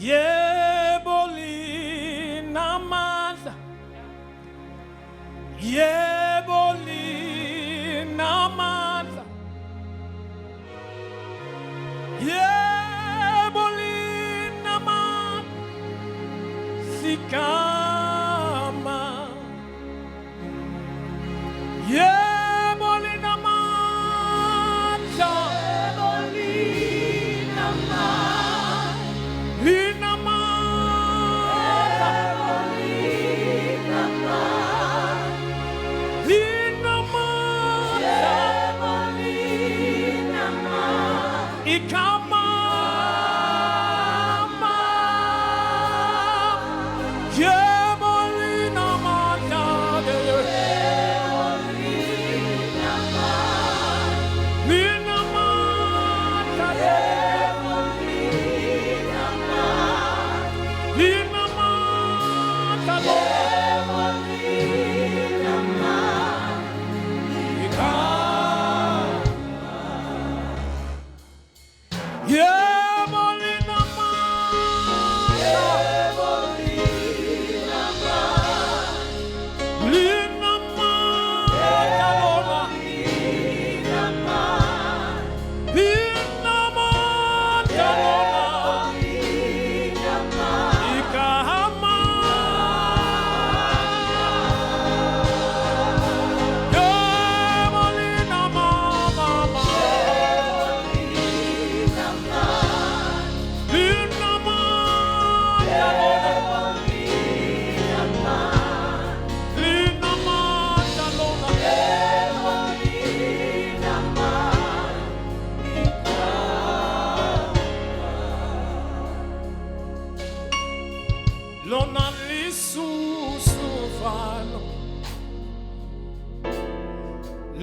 Yebo linamandla, yebo linamandla, yebo linamandla, sikama, yebo linamandla, yebo linamandla.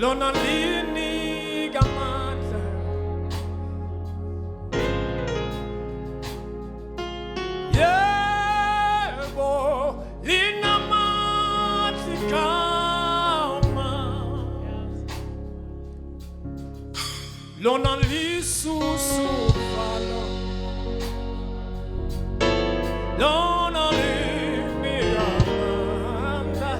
Lona lini gamandla, yebo linamandla kama, lona lisusu falo, lona lini gamandla.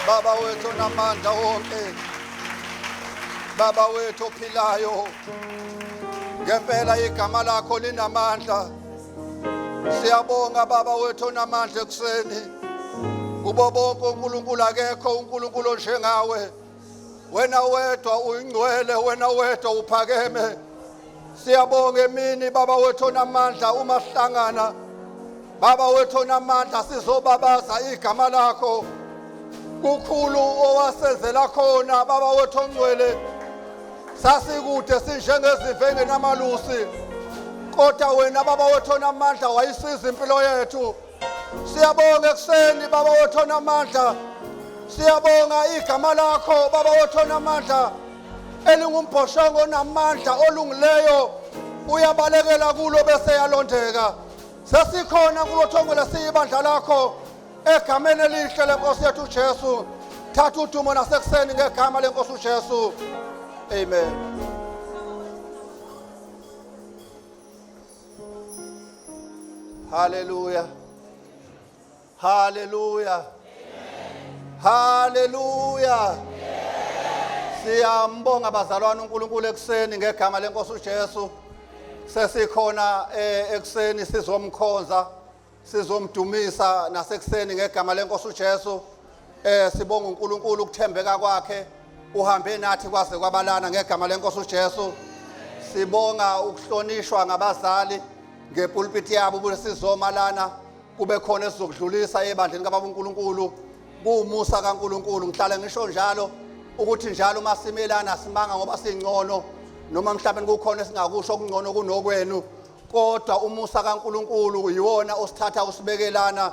Baba wethu namandla wonke, Baba wethu ophilayo, ngempela igama lakho linamandla. Siyabonga Baba wethu namandla ekuseni kubo bonke uNkulunkulu akekho uNkulunkulu onjengawe. Wena wedwa uyingcwele, wena wedwa uphakeme. Siyabonga emini baba wethu onamandla uma sihlangana. Baba wethu onamandla sizobabaza igama lakho. Kukhulu owasenzela khona baba wethu ongcwele. Sasikude sinjengezivenge namalusi. Kodwa wena baba wethu onamandla wayisiza impilo yethu. Siyabonga ekseni baba wethu onamandla. Siyabonga igama lakho baba wethu onamandla. Elingumbhoshongo onamandla olungileyo. Uyabalekela kulo bese yalondeka. Sesikhona kulothongo lesibandla lakho. Egameni elihle lenkosi yethu uJesu. Thatha udumo nasekuseni ngegama lenkosi uJesu. Amen. Hallelujah. Hallelujah. Hallelujah. Siyambonga bazalwane uNkulunkulu ekseni ngegama lenkosi uJesu. Sesikhona ekseni sizomkhonza, sizomdumisa nasekuseni ngegama lenkosi uJesu. Sibonga uNkulunkulu ukuthembeka kwakhe. Uhambe nathi kwaze kwabalana ngegama lenkosi uJesu. Sibonga ukuhlonishwa ngabazali ngepulpit yabo ukuthi sizomalana kube khona esizokudlulisa ebandleni kaBaba uNkulunkulu. Kuumusa kaNkulunkulu ngihlale ngisho njalo ukuthi njalo masimelana simanga ngoba singcono noma mhlawumbe kukhona esingakusho okungcono kunokwenu, kodwa umusa kaNkulunkulu yiwona osithatha usibekelana.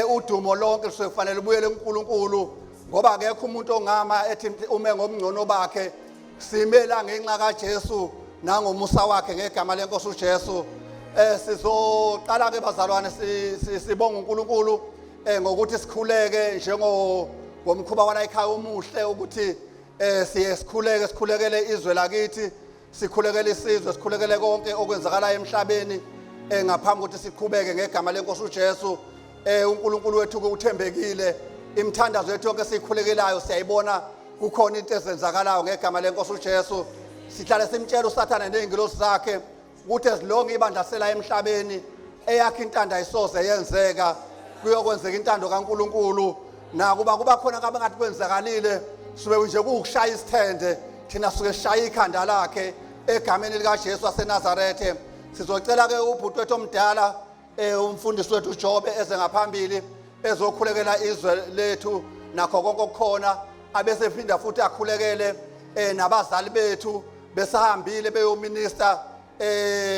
Udumo lonke lusefanele ubuyele kuNkulunkulu ngoba akekho umuntu ongama ethi ume ngomngcono bakhe. Simela ngenxa kaJesu nangomusa wakhe ngegama lenkosi uJesu. Sizoqala ke bazalwane sibonga uNkulunkulu ngokuthi sikhuleke ngomkhuba wala ekhaya omuhle ukuthi siye sikhulekele izwe lakithi, sikhulekele isizwe, sikhulekele konke okwenzakala emhlabeni ngaphambi ukuthi siqhubeke ngegama lenkosi uJesu. uNkulunkulu wethu uthembekile, imithandazo yethu yonke sikhulekelayo siyayibona kukhona into ezenzakalayo ngegama lenkosi uJesu. Sihlale simtshela uSathane nezingilosi zakhe ukuthi ezilonke ibandla sela emhlabeni eyakhe intando ayisoze yenzeka kuyokwenzeka intando kaNkulunkulu. Nakuba kuba khona ngabangathi kwenzakalile sibe nje kuukushaya isithende thina suke sishaya ikhanda lakhe egameni lika Jesu waseNazarethe. Sizocela ke ubhuti wethu omdala umfundisi wethu uJobe eze ngaphambili ezokhulekela izwe lethu nakho konke okukhona, abese phinda futhi akhulekele nabazali bethu besahambile beyominister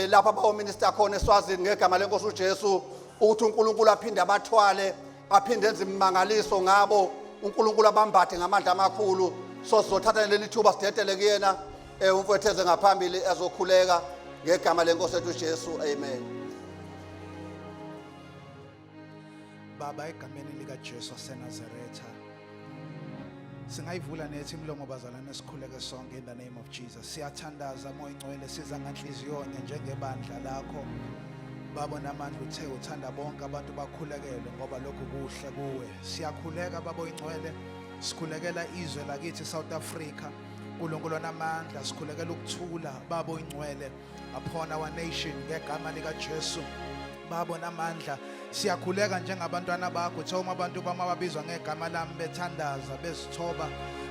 lapha bayominister khona eSwazini ngegama lenkosi uJesu, ukuthi uNkulunkulu aphinde abathwale, aphinde enze imangaliso ngabo, uNkulunkulu abambathe ngamandla amakhulu. So sizothatha leli thuba sidedele kuyena umfowethu eze ngaphambili ezokhuleka ngegama lenkosi yethu uJesu. Amen. Baba, egameni lika Jesu waseNazaretha singayivula nethi imlomo bazalwane sikhuleke sonke in the name of Jesus. Siyathandaza moya ingcwele siza nganhliziyonye njengebandla lakho Baba namandla uthe uthanda bonke abantu bakhulekelwe ngoba lokhu kuhle kuwe. Siyakhuleka Baba ingcwele, sikhulekela izwe lakithi South Africa. uNkulunkulu namandla sikhulekela ukuthula Baba ingcwele upon our nation ngegama lika Jesu. Baba namandla siyakhuleka njengabantwana bakho, thoma abantu bama babizwa ngegama lami bethandaza bezithoba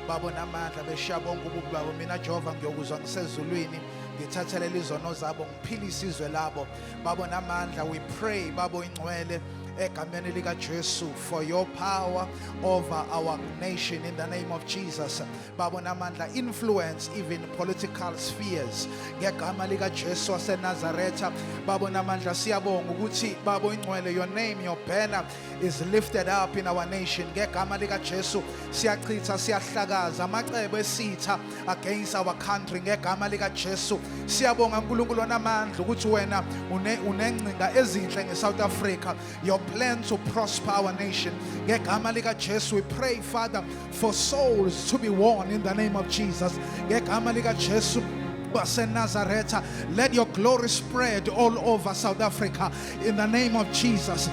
Baba namandla beshiya bonke ububi babo. Mina Jehova ngiyokuzwa ngisezulwini ngithathele izono zabo ngiphilise izwe labo Baba namandla. We pray Baba ingcwele egameni lika Jesu for your power over our nation in the name of Jesus. Baba namandla, influence even political spheres ngegama lika Jesu waseNazaretha. Baba namandla siyabonga ukuthi Baba ingcwele your name, your banner is lifted up in our nation ngegama lika Jesu. Siyachitha siyahlakaza amacebo esitha against our country ngegama lika Jesu. Siyabonga uNkulunkulu namandla ukuthi wena unengcinga ezinhle ngeSouth Africa, your plan to prosper our nation ngegama lika Jesu. We pray Father for souls to be won in the name of Jesus ngegama lika Jesu waseNazaretha. Let your glory spread all over South Africa in the name of Jesus.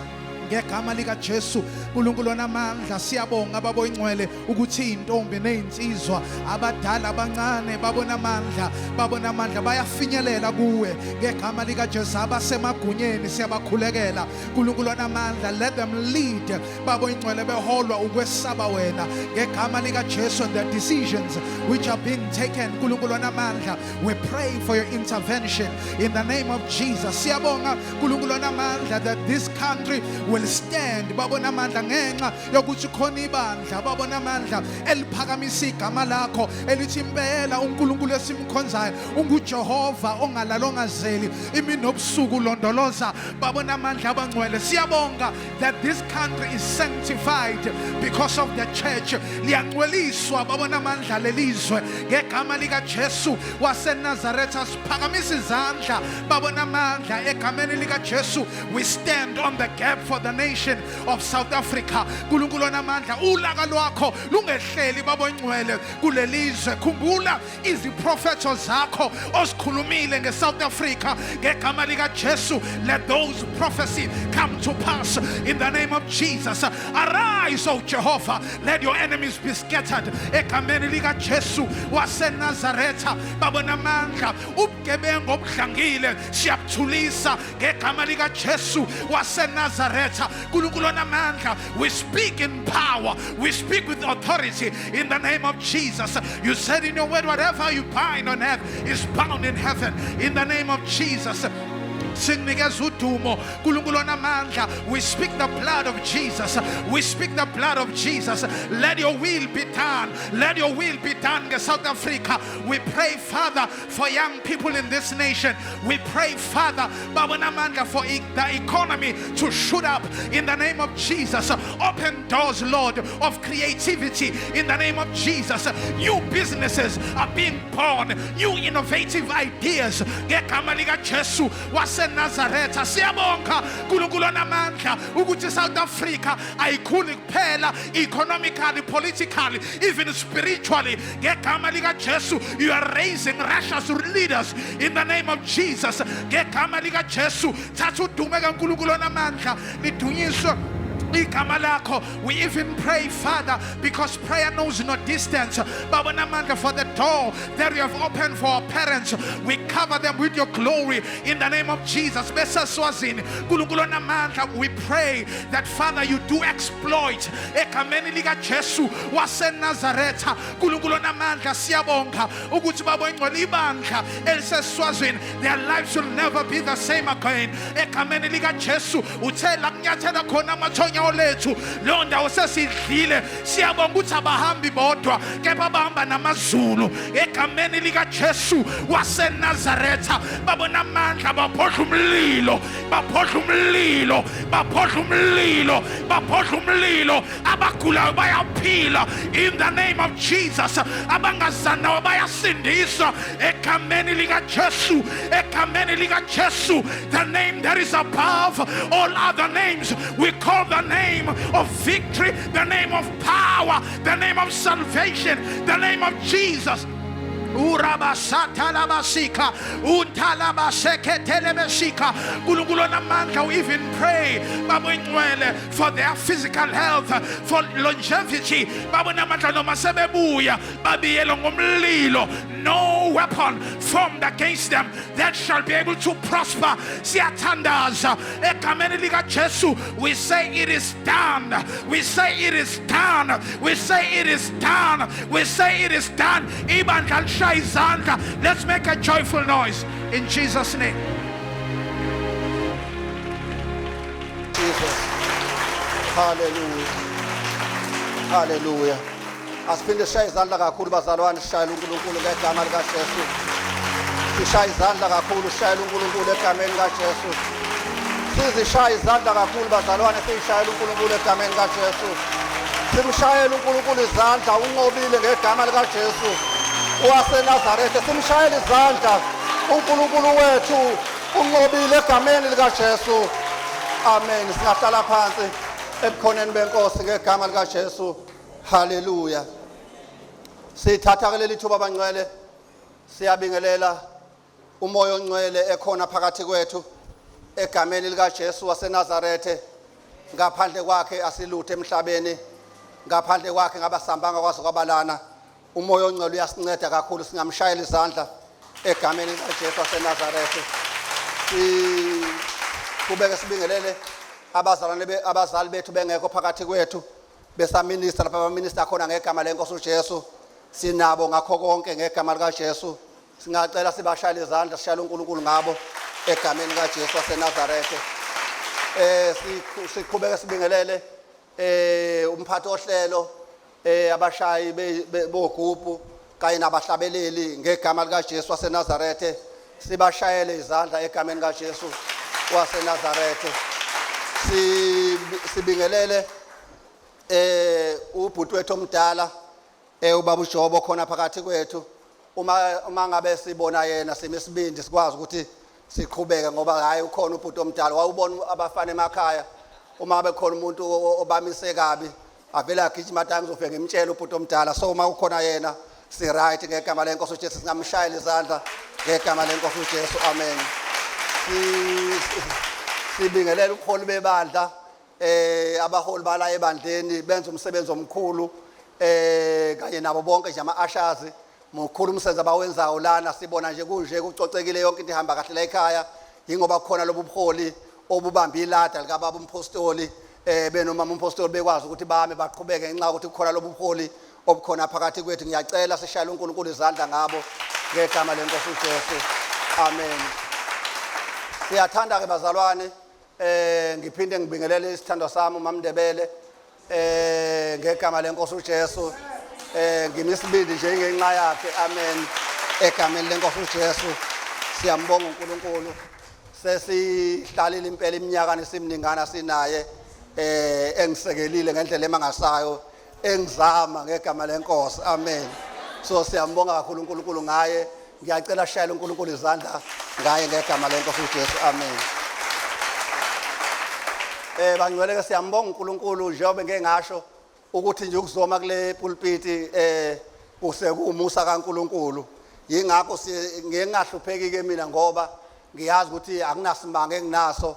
ngegama lika Jesu uNkulunkulu onamandla siyabonga baba oyingcwele ukuthi intombi nezinsizwa abadala abancane babona amandla bayafinyelela kuwe ngegama lika Jesu abasemagunyeni siyabakhulekela uNkulunkulu onamandla let them lead baba oyingcwele beholwa ukwesaba wena ngegama lika Jesu and the decisions which are being taken uNkulunkulu onamandla we pray for your intervention in the name of Jesus siyabonga uNkulunkulu onamandla that this country will stand baba onamandla ngenxa yokuthi khona ibandla baba onamandla eliphakamisa igama lakho elithi impela uNkulunkulu esimkhonzayo unguJehova ongalalonga zeli imini nobusuku londoloza baba onamandla abangcwele siyabonga that this country is sanctified because of the church liyangcweliswa baba onamandla lelizwe ngegama lika Jesu waseNazaretha siphakamisa izandla baba onamandla egameni lika Jesu we stand on the gap for the nation of South Africa uNkulunkulu onamandla ulaka lwakho lungehleli baba ongcwele kulelizwe khumbula iziprofeto zakho osikhulumile ngeSouth Africa ngegama lika Jesu let those prophecies come to pass in the name of Jesus arise O Jehovah let your enemies be scattered egameni lika Jesu waseNazaretha baba onamandla ubugebengu obudlangile siyabuthulisa ngegama lika Jesu waseNazaretha uNkulunkulu onamandla we speak in power we speak with authority in the name of Jesus you said in your word whatever you bind on earth is bound in heaven in the name of Jesus sinikeza udumo uNkulunkulu onamandla we speak the blood of Jesus we speak the blood of Jesus let your will be done let your will be done in South Africa we pray Father for young people in this nation we pray Father baba onamandla for the economy to shoot up in the name of Jesus open doors Lord of creativity in the name of Jesus new businesses are being born new innovative ideas ngegama lika Jesu Nazaretha siyabonga uNkulunkulu onamandla ukuthi South Africa ayikhuli kuphela economically politically even spiritually ngegama lika Jesu you are raising Russia's leaders in the name of Jesus ngegama lika Jesu thatha udumo kaNkulunkulu onamandla lidunyiswe we even pray Father because prayer knows no distance baba onamandla for the door that you have opened for our parents we cover them with your glory in the name of Jesus besaswazini uNkulunkulu onamandla we pray that Father you do exploit egameni lika Jesu waseNazaretha uNkulunkulu onamandla siyabonga ukuthi baba ongcwele ibandla eliseswazini their lives will never be the same again egameni lika Jesu uthela kunyathela khona amathonya lethu lo ndawo sesidlile siyabonga ukuthi abahambi bodwa kepha bahamba namazulu egameni lika Jesu waseNazaretha babona amandla baphodla umlilo abagulayo bayaphila in the name of Jesus abangazana bayasindiswa egameni lika Jesu the name that is above all other names we call the name of victory, the name of power, the name of salvation, the name of Jesus. Urabashatalabashika untalabaseketelebeshika uNkulunkulu onamandla we even pray baba ingcwele for their physical health for longevity baba onamandla noma sebebuya babiyele ngomlilo no weapon formed against them that shall be able to prosper siyathandaza egameni lika Jesu we say it is done we say it is done we say it is done we say it is done ibandla let's make a joyful noise in Jesus' name. Jesus. Hallelujah. Hallelujah. Asiphinde sishaye izandla kakhulu bazalwane sishayela uNkulunkulu ngegama lika Jesu. Sishaye izandla kakhulu sishayela uNkulunkulu egameni lika Jesu. Sizishaye izandla kakhulu bazalwane sishayela uNkulunkulu egameni lika Jesu. Simshayela uNkulunkulu izandla unqobile ngegama lika Jesu. waseNazaretha simshayela izandla uNkulunkulu wethu unqobile egameni lika Jesu amen singahlala phansi ebukhoneni benkosi ngegama lika Jesu haleluya sithatha leli thuba abangcwele siyabingelela umoya ongcwele ekhona phakathi kwethu egameni lika Jesu waseNazaretha ngaphandle kwakhe asiluthe emhlabeni ngaphandle kwakhe ngabasambanga kwaze kwabalana umoya ongcwele uyasinceda kakhulu singamshayela izandla egameni likaJesu waseNazaretha kubeke sibingelele abazali bethu bengekho phakathi kwethu besaminister lapha abaminister khona ngegama lenkosi uJesu sinabo ngakho konke ngegama likaJesu singacela sibashayele izandla sishayele uNkulunkulu ngabo egameni likaJesu waseNazaretha siqhubeka sibingelele umphathi ohlelo abashayi bogubhu kanye nabahlabeleli ngegama likaJesu waseNazaretha sibashayele izandla egameni likaJesu waseNazaretha sibingelele ubhuti wethu omdala ubaba uJobo khona phakathi kwethu uma ngabe sibona yena simesibindi sikwazi ukuthi siqhubeke ngoba hayi ukhona ubhuti omdala wawubona abafana emakhaya uma ngabe khona umuntu obamise kabi avela agijima time uzofika ngemtshela ubhuti omdala so uma ukhona yena si right ngegama lenkosi uJesu singamshayela izandla ngegama lenkosi uJesu amen sibingelela ubuholi bebandla abaholi bala ebandleni benza umsebenzi omkhulu kanye nabo bonke nje ama-ushers mkhulu umsebenzi abawenzayo lana sibona nje kunje kucocekile yonke into ihamba kahle la ekhaya yingoba khona lobu buholi obubamba ilada likababa umpostoli benomama umpostoli bekwazi ukuthi bame baqhubeke ngenxa ukuthi kukhona lobu buholi obukhona phakathi kwethu ngiyacela sishayele uNkulunkulu izandla ngabo ngegama lenkosi uJesu amen siyathanda ke bazalwane ngiphinde ngibingelele isithando sami uMama Ndebele ngegama lenkosi uJesu ngimisibindi nje ngenxa yakhe amen egameni lenkosi uJesu siyambonga uNkulunkulu sesihlalile impela iminyaka nesimningana sinaye engisekelile ngendlela emangasayo engizama ngegama lenkosi amen so siyambonga kakhulu uNkulunkulu ngaye ngiyacela shayela uNkulunkulu izandla ngaye ngegama lenkosi uJesu amen bangcwele siyambonga uNkulunkulu njengoba ngeke ngasho ukuthi nje ukuzoma kule pulpit usekuumusa kaNkulunkulu yingakho ngingahlupheki ke mina ngoba ngiyazi ukuthi akunasimanga enginaso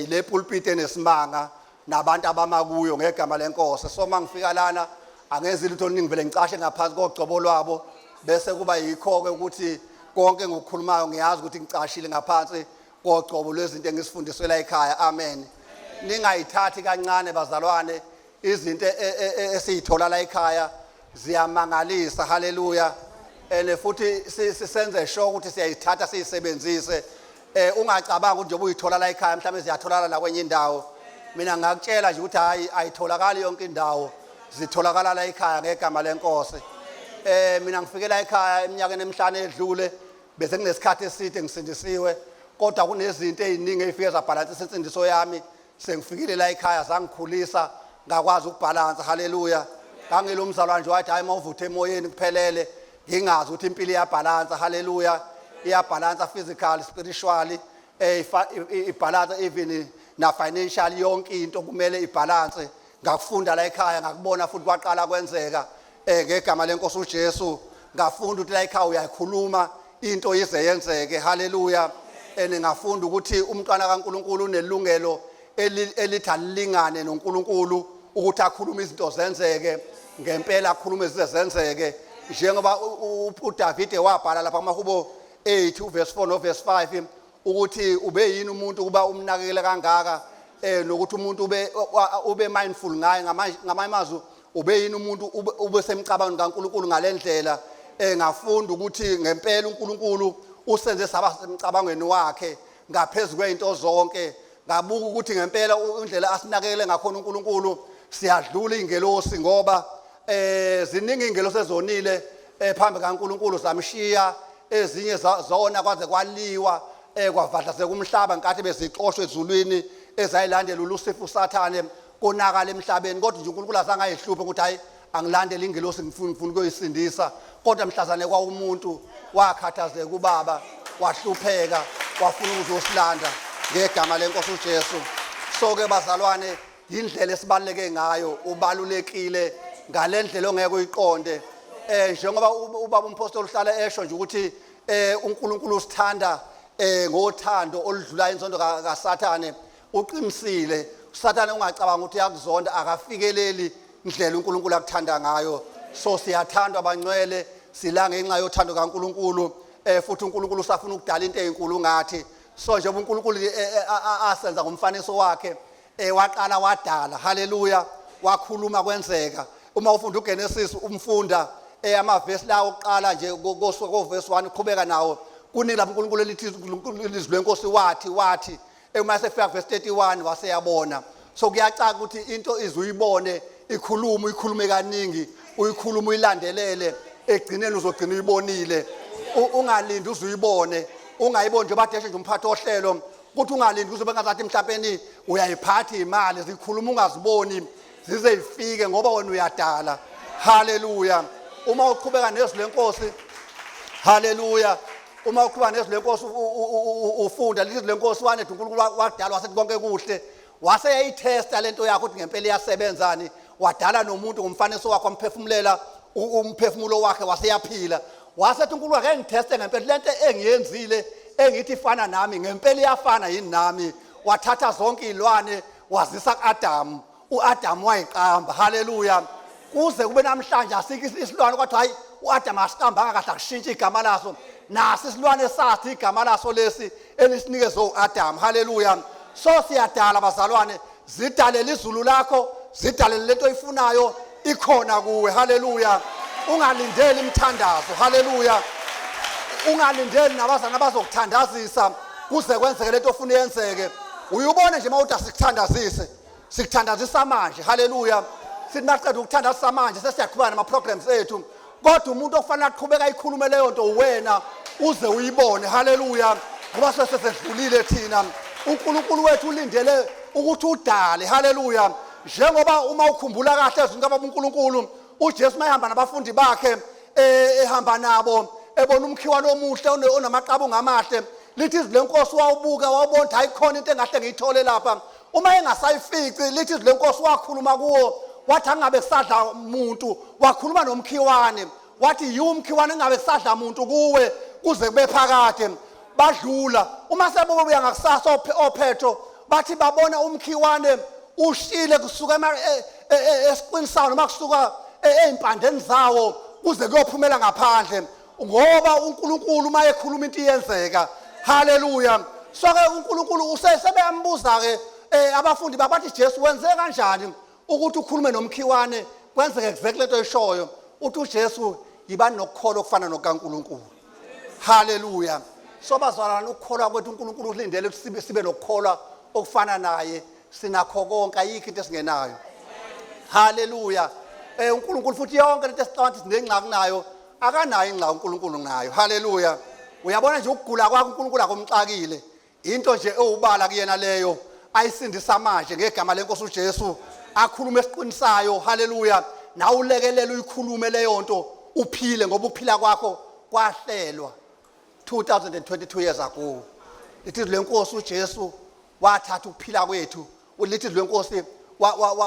ile pulpit enesimanga nabantu abamakuyo ngegama lenkosi so mangifika lana angenzi lutho oluningi vele ngicashe ngaphansi kogcobo lwabo bese kuba yikho ke ukuthi konke ngokukhulumayo ngiyazi ukuthi ngicashile ngaphansi kogcobo lwezinto engisifundiswe la ekhaya amen ningayithathi kancane bazalwane izinto esizithola la ekhaya ziyamangalisa haleluya futhi sisenze sure ukuthi siyayithatha siyisebenzise ungacabanga ukuthi njengoba uyithola la ekhaya mhlawumbe ziyatholakala la kwenye indawo mina ngakutshela nje ukuthi hayi ayitholakali yonke indawo zitholakala la ekhaya ngegama lenkosi mina ngifike la ekhaya eminyakeni emihlanu edlule bese kunesikhathi eside ngisindisiwe kodwa kunezinto eziningi ezifike zabhalansisa insindiso yami sengifikile la ekhaya zangikhulisa ngakwazi ukubhalansa haleluya ngangilo umzalwane nje wathi hayi mawuvuthe emoyeni kuphelele ngingazi ukuthi impilo iyabhalansa haleluya iyabhalansa physically spiritually ibhalansa even na financial yonke into kumele ibalance ngakufunda la ekhaya ngakubona futhi kwaqala kwenzeka ngegama lenkosi uJesu ngafunda ukuthi la ekhaya uyayikhuluma into ize yenzeke haleluya ngafunda ukuthi umntwana kaNkuluNkulu unelungelo elithi alilingane noNkulunkulu ukuthi akhulume izinto zenzeke ngempela akhulume izinto zenzeke njengoba uDavid wabhala lapha kumahubo 8 verse 4 no verse 5 ukuthi ube yini umuntu kuba umnakekele kangaka nokuthi umuntu ube mindful ngaye ngamazwi ube yini umuntu ube semcabangweni kaNkulunkulu ngalendlela ngafunda ukuthi ngempela uNkulunkulu usenze saba semcabangweni wakhe ngaphezulu kweinto zonke ngabuka ukuthi ngempela indlela asinakekele ngakhona uNkulunkulu siyadlula ingelosi ngoba ziningi ingelosi ezonile phambi kaNkulunkulu zamshiya ezinye zona kwaze kwaliwa kwavadlaseka umhlaba nkathi bezixoshwe ezulwini ezayilandela uLucifer uSathane konakala emhlabeni kodwa nje uNkulunkulu azange ayihluphe ukuthi hayi angilandele ingelosi ngifuna ukuyisindisa kodwa mhlazane kwa umuntu wakhathazeka ubaba wahlupheka wafuna ukuzosilanda ngegama lenkosi uJesu so ke bazalwane indlela esibaleke ngayo ubalulekile ngalendlela ongeke uyiqonde njengoba ubaba umpostoli uhlala esho nje ukuthi uNkulunkulu usithanda ngothando oludlula inzondo kaSathane uqinisile usathane ungacabanga ukuthi yakuzonda akafikeleli indlela uNkulunkulu akuthanda ngayo. So siyathandwa abangcwele sila ngenxa yothando kaNkulunkulu futhi uNkulunkulu usafuna ukudala into ezinkulu ngathi. So nje uNkulunkulu asenza ngomfaniso wakhe waqala wadala. Haleluya. Wakhuluma kwenzeka. Uma ufunda uGenesis umfunda amavesi lawo oqala nje ko verse 1 uqhubeka nawo kuningi lapho uNkulunkulu elithi ilizwi lenkosi wathi uma sefika verse 31 waseyabona. So kuyacaca ukuthi into izuyibone ikhulume kaningi uyikhuluma uyilandelele egcineni uzogcina uyibonile. Ungalindi uzuyibone ungayiboni nje badeshe nje umphathi ohlelo ukuthi ungalindi kuze bengazathi mhlawumbe uyayiphatha imali zikhuluma ungaziboni zize ifike ngoba wena uyadala. Haleluya. Uma uqhubeka nezwi lenkosi, haleluya, uma uqhubeka nezwi lenkosi ufunda lizwi lenkosi wanethi uNkulunkulu wadala wasethi konke kuhle wase yayithesta lento yakho ukuthi ngempela iyasebenzani. Wadala nomuntu ngomfaniso wakhe wamphefumulela umphefumulo wakhe waseyaphila. Wasethi uNkulunkulu ake ngitheste ngempela lento engiyenzile engithi ifana nami ngempela iyafana yini nami. Wathatha zonke izilwane wazisa kuAdam. uAdam wayiqamba. Haleluya. Kuze kube namhlanje asikho isilwane kwathi hayi uAdam asiqambanga kahle akushintsha igama laso. Nasi isilwane sathi igama laso lesi elisinikeze uAdam. Haleluya. So siyadala abazalwane, zidalela izulu lakho, zidalela lento oyifunayo ikhona kuwe. Haleluya. Ungalindeli imthandazo. Haleluya. Ungalindeli nabazana bazokuthandazisa kuze kwenzeke lento ofuna yenzeke. Uyubone nje mawuthi asikuthandazise, sikuthandazisa manje. Haleluya. Sithi maqeda ukuthandazisa manje sesiyaqhubeka nama programs ethu. Kodwa umuntu ofanele aqhubeka ayikhulume leyo nto uwena uze uyibone. Haleluya. Ngoba sesedlulile thina. uNkulunkulu wethu ulindele ukuthi udale. Haleluya. Njengoba uma ukhumbula kahle izinto ababuNkulunkulu uJesu mayihamba nabafundi bakhe ehamba nabo ebona umkhiwane omuhle onamaqaba ngamahle lithi izwi lenkosi wawubuka wabona hayi khona into engahle ngiyithole lapha. Uma engasayifici lithi izwi lenkosi wakhuluma kuwo wathi angabe kusadla umuntu wakhuluma nomkhiwane wathi yiwumkhiwane engabe kusadla umuntu kuwe kuze kube phakade. Badlula uma sebobuya ngakusasa oPetro bathi babona umkhiwane ushile kusuka esiqinisano noma kusuka eimpandeni zawo kuze kuyophumela ngaphandle ngoba uNkulunkulu uma ekhuluma into iyenzeka. Haleluya. So ke uNkulunkulu usebeyambuza ke abafundi babathi Jesu wenze kanjani ukuthi ukhulume nomkhiwane kwenzeke exactly lento oyishoyo. Uthi uJesu yibani nokukholwa okufana nokaNkulunkulu. Haleluya. So bazalwana ukukholwa kwethu uNkulunkulu ulindele ukuthi sibe nokukholwa okufana naye. Sinakho konke ayikho into esingenayo. Haleluya. uNkulunkulu futhi yonke lento esicabanga ukuthi sinengxaki nayo akanayo ingxaki uNkulunkulu ngayo. Haleluya. Uyabona nje ukugula kwakho uNkulunkulu akomxakile. Into nje ewubala kuyena leyo ayisindisa manje ngegama lenkosi uJesu akhuluma esiqinisayo. Haleluya. Na ulekelele uyikhulume leyo nto uphile ngoba ukuphila kwakho kwahlelwa 2022 years ago. Lithi lenkosi uJesu wathatha ukuphila kwethu. Lithi lenkosi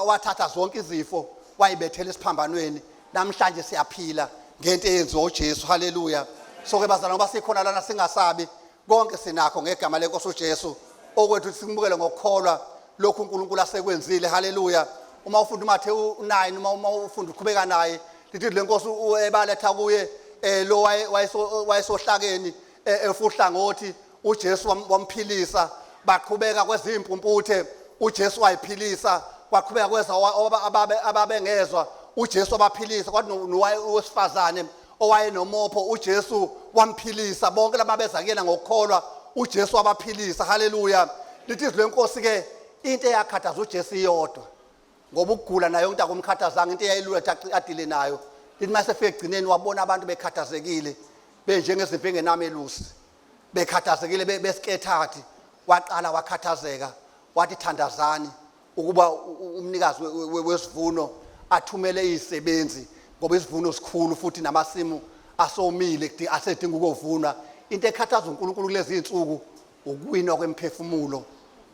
wathatha zonke izifo wayibethela esiphambanweni. Namhlanje siyaphila ngento eyenziwa uJesu. Haleluya. So ke bazalwane ngoba sikhona lana singasabi konke sinakho ngegama lenkosi uJesu okwethu simbukele ngokukholwa lokhu uNkulunkulu asekwenzile. Haleluya. Uma ufunda uMathewu 9 uma ufunda uqhubeka naye lithi lenkosi ebaletha kuye lo wayesohlakeni efuhla ngothi uJesu wamphilisa. Baqhubeka kwezimpumputhe uJesu wayiphilisa. Kwaqhubeka kweza ababengezwa uJesu wabaphilisa. Kwathi nowesifazane owayenomopho uJesu wamphilisa. Bonke lababeza kuyena ngokukholwa uJesu wabaphilisa. Haleluya. Lithi izwi lenkosi ke into eyakhathaza uJesu iyodwa ngoba ukugula nayo into akumkhathazanga into eyayilula adile nayo. Lithi mase fike egcineni wabona abantu bekhathazekile benjengezimvu engenamelusi bekhathazekile besikethathi. Waqala wakhathazeka wathi thandazani ukuba umnikazi wesivuno athumele izisebenzi ngoba isivuno sikhulu futhi namasimu asomile asedinga ukuvunwa. Into ekhathaza uNkulunkulu kulezi insuku ukuwina kwemphefumulo,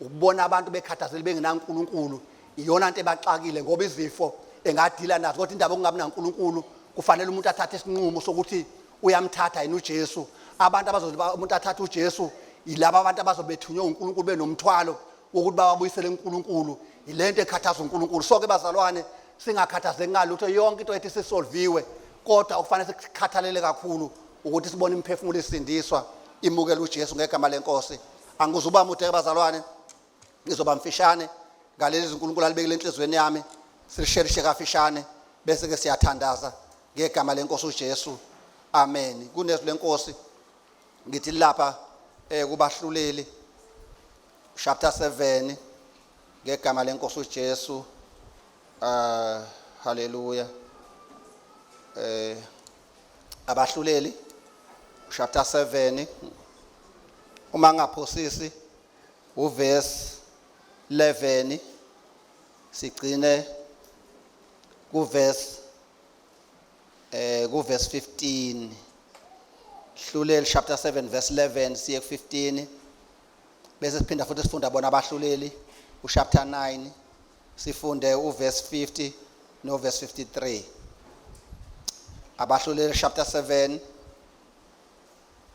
ukubona abantu bekhathazekile bengenaNkulunkulu. Iyona into ebaxakile ngoba izifo engadila nazo kodwa indaba okungabi naNkulunkulu kufanele umuntu athathe isinqumo sokuthi uyamthatha yena uJesu. Abantu abazoba umuntu athatha uJesu yilabo abantu abazobethunywa uNkulunkulu benomthwalo wokuthi babuyisele uNkulunkulu. ilento ekhathaza uNkulunkulu. So ke bazalwane singakhathazeki ngalutho, yonke into ethi sisolviwe, kodwa ukufanele sikhathalele kakhulu ukuthi sibone imiphefumulo isindiswa imukela uJesu ngegama lenkosi. Angizuba mude ke bazalwane, ngizoba mfishane ngalezi zinkulunkulu alibekile enhlizweni yami, silisherishe kafishane bese ke siyathandaza ngegama lenkosi uJesu. Amen. Kunezwi lenkosi ngithi lapha kubahluleli chapter 7 ngegama lenkosi uJesu. Hallelujah. Abahluleli chapter 7 uma ngaphosisi uverse 11 sigcine kuverse 15. Hluleli chapter 7 verse 11 siye ku 15, bese siphinda futhi sifunda bona abahluleli chapter 9 sifunde uverse 50 no verse 53. Abahluleli chapter 7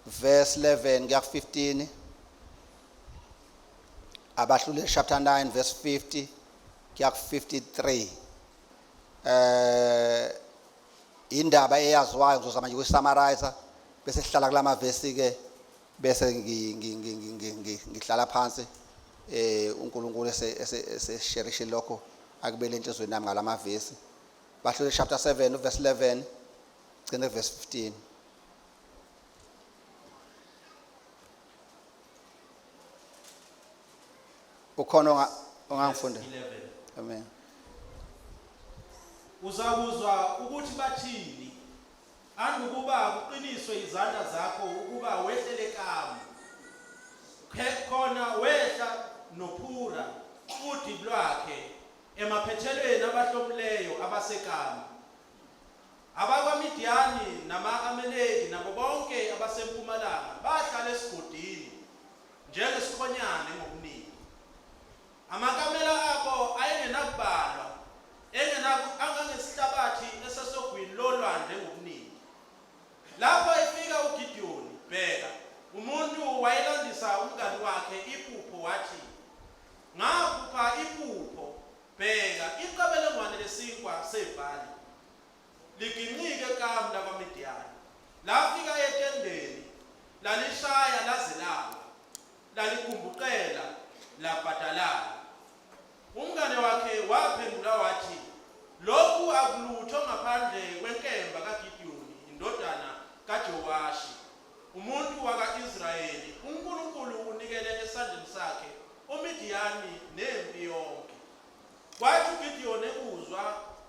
verse 11 kuya ku 15, abahluleli chapter 9 verse 50 kuya ku 53. Indaba eyaziwayo ngizozama nje ukusummarize bese sihlala kulama verse ke bese ngihlala phansi uNkulunkulu esesherishe lokho akubele enhlizweni nami ngalama verse. Bahluleli chapter 7 verse 11 gcine verse 15. Ukhona ongangifunda? Amen. Uzakuzwa ukuthi bathini, andukuba kuqiniswe izandla zakho ukuba wehlele kamu. Khona wehla nophura udili lwakhe emaphethelweni abahlomuleyo abasekamu. AbakwaMidiyani nama-Amaleki nabo bonke abasempumalanga bahlala esigodini njengesikhonyane ngobuningi. Amakamela abo ayengenakubalwa, angangesihlabathi esasogwini lolwandle ngobuningi. Lapho efika uGidiyoni, bheka, umuntu wayelandisa umngani wakhe iphupho wathi, ngaphupha iphupho, bheka, iqabelengwane lesinkwa sebhali ligincike kamu lakwaMidiyani. Lafika etendeni, lalishaya laze lawa, laligumbuqela, labhadalala. Umngane wakhe waphendula wathi, lokhu akulutho ngaphandle kwenkemba kaGidiyoni indodana kaJowashi, umuntu waka-Israyeli. uNkulunkulu unikele esandleni sakhe uMidiyani nempi yonke. Kwathi uGidiyoni ekuzwa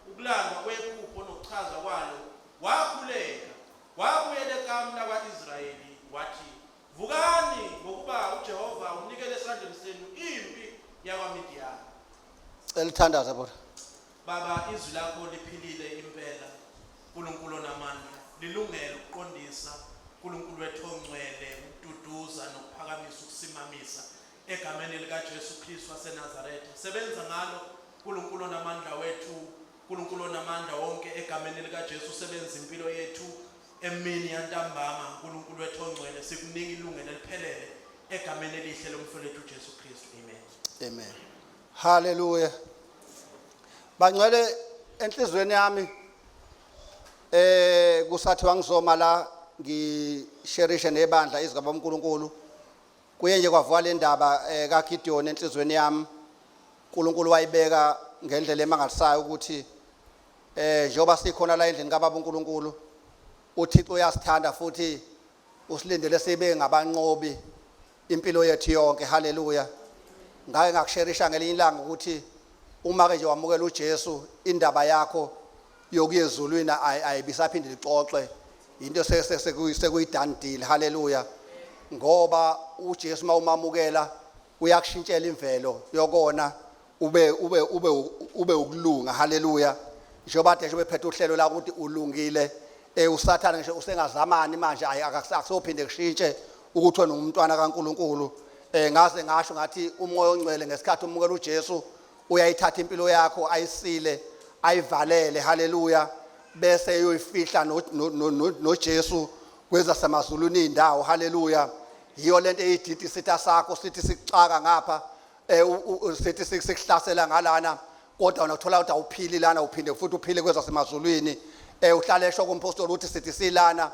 ukulandwa kwephupho nokuchaza kwalo, wakhuleka, wabuyela ekamela kwa-Israyeli wathi, vukani ngokuba uJehova unikele esandleni senu impi yakwaMidiyani. Elithandaza bona. Baba, izwi lakho liphilile impela, uNkulunkulu onamandla, lilungele ukuqondisa, uNkulunkulu wethu ongcwele, ukududuza nokuphakamisa, ukusimamisa egameni likaJesu Kristu waseNazaretha. Sebenza ngalo uNkulunkulu onamandla wethu, uNkulunkulu onamandla wonke egameni likaJesu. Sebenza impilo yethu emini yantambama, uNkulunkulu wethu ongcwele, sikunika ilungelo eliphelele egameni elihle lomfowethu uJesu Kristu. Amen. Amen. Hallelujah. Bangcwele enhlizweni yami kusathiwa ngizoma la ngisherishe nebandla izigaba uNkulunkulu. Kuye nje kwavuka le ndaba kaGidiyoni enhlizweni yami. uNkulunkulu wayibeka ngendlela emangalisayo ukuthi njengoba sikhona la endlini kaBaba uNkulunkulu, uThixo uyasithanda futhi usilindele sibe ngabanqobi impilo yethu yonke. Hallelujah. Ngake ngakusherisha ngelinye ilanga ukuthi uma ke nje wamukela uJesu, indaba yakho yokuya ezulwini ayibisaphinde lixoxe, into sekuyidone deal. Hallelujah. Ngoba uJesu mawumamukela uyakushintshela imvelo yokona ube ukulunga. Hallelujah. Njengoba nje bephethe uhlelo la ukuthi ulungile, usathana ngisho usengazamani manje akusophinde kushintshe ukuthi wena ungumntwana kaNkulunkulu. Ngaze ngasho ngathi umoya ongcwele ngesikhathi umukela uJesu uyayithatha impilo yakho ayisile ayivalele. Hallelujah. Bese uyoyifihla noJesu kweza samazulwini indawo. Hallelujah. Yiyo lento eyididi sitha sakho sithi sikuxaka ngapha sithi sikuhlasela ngalana kodwa unathola ukuthi awuphili lana uphinde futhi uphile kwezasemazulwini uhlale esho kompostoli ukuthi sithi silana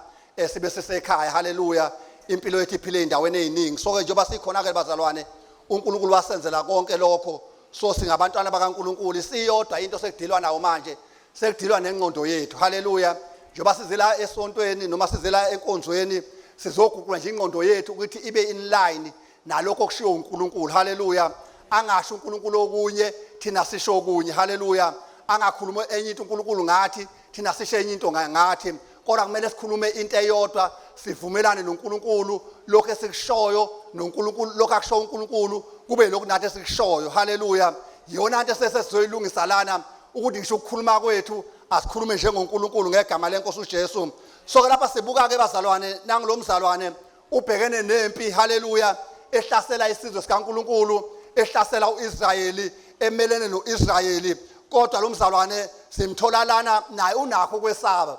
sibe sisekhaya haleluya impilo yethu iphile endaweni eziningi so ke njengoba sikhona ke bazalwane uNkulunkulu wasenzela konke lokho so singabantwana bakaNkulunkulu siyodwa into sekudilwa nawo manje sekudilwa nengqondo yethu haleluya njengoba sizela esontweni noma sizela enkonzweni sizoguqula nje ingqondo yethu ukuthi ibe in line nalokho kushiwo uNkulunkulu haleluya angasho uNkulunkulu okunye thina sisho okunye haleluya angakhuluma enye into uNkulunkulu ngathi thina sisho enye into ngathi kodwa kumele sikhulume into eyodwa sivumelane noNkulunkulu lokho esikushoyo noNkulunkulu lokho akusho uNkulunkulu kube lokho nathi esikushoyo haleluya yona into sesizoyilungisa lana ukuthi ngisho ukukhuluma kwethu asikhulume njengoNkulunkulu ngegama leNkosi uJesu so ke lapha sibuka ke bazalwane nangilomzalwane ubhekene nempi haleluya ehlasela isizwe sikaNkulunkulu ehlasela uIsrayeli emelene noIsrayeli kodwa lo mzalwane simthola lana naye unakho kwesaba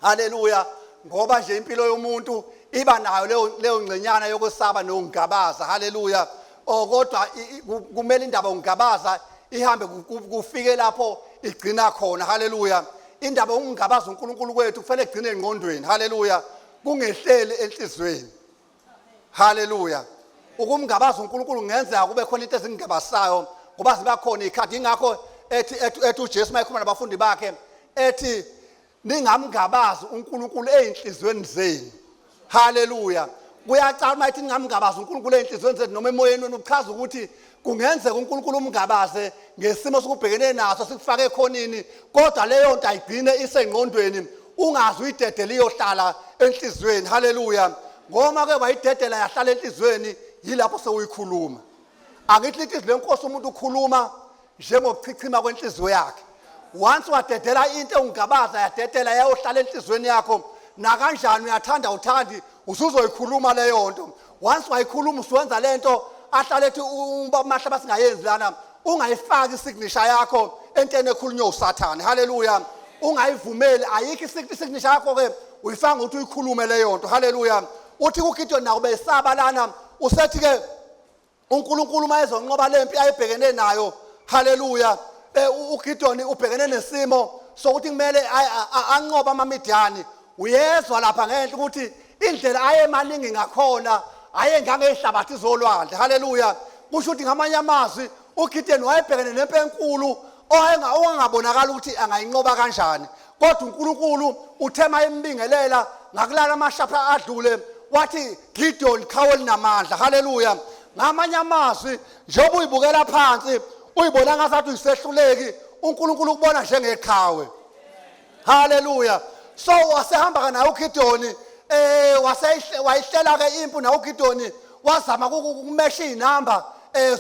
haleluya ngoba nje impilo yomuntu iba nayo leyo ngcenyana yokwesaba nokungabaza haleluya kodwa kumele indaba ungabaza ihambe kufike lapho igcina khona haleluya indaba ungabaza uNkulunkulu wethu kufanele igcine engqondweni haleluya kungehleli enhlizweni haleluya ukumngabaza uNkulunkulu ngenzeka kube khona into ezingabasayo ngoba ziba khona ikhadi ingakho ethi uJesu mayekhuluma nabafundi bakhe ethi ningamngabazi uNkulunkulu ezinhlizweni zenu haleluya kuyacala mayithi ningamngabazi uNkulunkulu ezinhlizweni zenu noma emoyeni wenu uchaza ukuthi kungenzeka uNkulunkulu umngabaze ngesimo sokubhekene naso sikufake ekhonini kodwa leyo nto ayigcine isengqondweni ungazi uyidedela iyohlala enhlizweni haleluya ngoma ke bayidedela yahlala enhlizweni yilapho sewuyikhuluma angithi lithi lenkosi umuntu ukhuluma njengokuchichima kwenhliziyo yakhe once wadedela into ungabaza yadedela yayohlala enhlizweni yakho na kanjani uyathanda uthandi usuzoyikhuluma leyo nto once wayikhuluma usuwenza lento ahlale ethi umahlaba singayenzi lana ungayifaki isignature yakho entweni ekhulunywa uSathane haleluya ungayivumeli ayikho isignature yakho ke uyifanga ukuthi uyikhulume leyo nto haleluya uthi kuGideon nawo besaba lana usethi ke uNkulunkulu mayezonqoba lempi ayibhekene nayo haleluya uGideon ubhekene nesimo sokuthi kumele anqoba amaMidiyani uyezwa lapha ngenhla ukuthi indlela ayemaningi ngakhona ayengangehlabathi zolwandle haleluya kusho ukuthi ngamanye amazwi uGideon wayebhekene nempi enkulu ongabonakala ukuthi angayinqoba kanjani kodwa uNkulunkulu uthema embingelela ngakulala amashapha adlule wathi Gideon qhawe linamandla haleluya ngamanye amazwi njengoba uyibukela phansi uyibona ngazathi uyisehluleki uNkulunkulu ukubona njengeqhawe haleluya so wasehamba naye uGideon wayihlela ke impu naye uGideon wazama ukumesha izinamba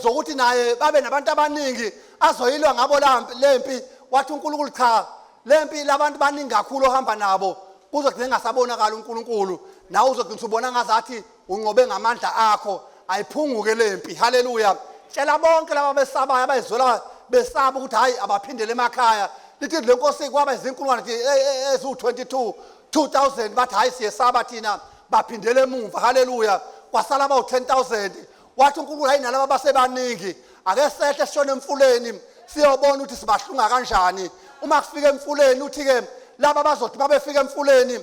zokuthi naye babe nabantu abaningi azoyilwa ngabo lempi wathi uNkulunkulu cha lempi labantu baningi kakhulu ohamba nabo kuzogcina ngasabonakala uNkulunkulu nawe uzogcina ubona ngazathi unqobe ngamandla akho ayiphunguke lempi haleluya tshela bonke laba besabayo abayizwela besaba ukuthi hayi abaphindele emakhaya lithi lenkosi kwaba izinkulungwane ezu22 2000 bathi hayi siyesaba thina baphindele emuva haleluya kwasala aba u10000 wathi uNkulunkulu hayi nalabo basebaningi ake sehle sishone emfuleni siyobona ukuthi sibahlunga kanjani uma kufika emfuleni uthi ke laba bazothi babefika emfuleni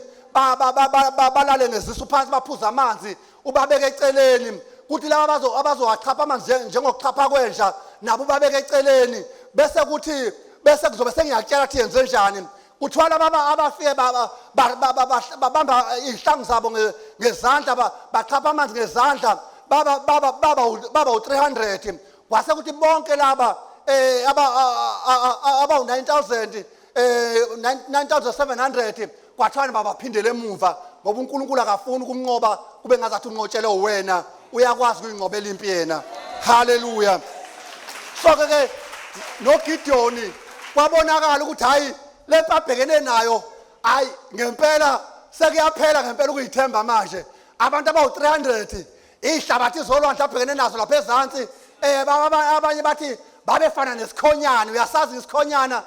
balale ngezisu phansi baphuza amanzi ubabeke eceleni kuthi laba abazowachapha amanzi njengokuchapha kwenja nabo babeke eceleni bese kuzobe sengiyakutshela ukuthi yenze njani kuthiwa laba abafike babamba izihlangu zabo ngezandla bachapha amanzi ngezandla baba u300 kwase kuthi bonke laba aba u9000 9700 kwathana babaphindele emuva ngoba uNkulunkulu akafuni ukumnqoba kube ngazathi unqotshele wena uyakwazi ukuyinqobela impi yena haleluya so ke noGideon kwabonakala ukuthi hayi lempi abhekene nayo hayi ngempela sekuyaphela ngempela ukuyithemba manje abantu abawu300 ihlabathi zolwandle abhekene nazo lapha ezantsi abanye bathi babefana nesikhonyana uyasazi isikhonyana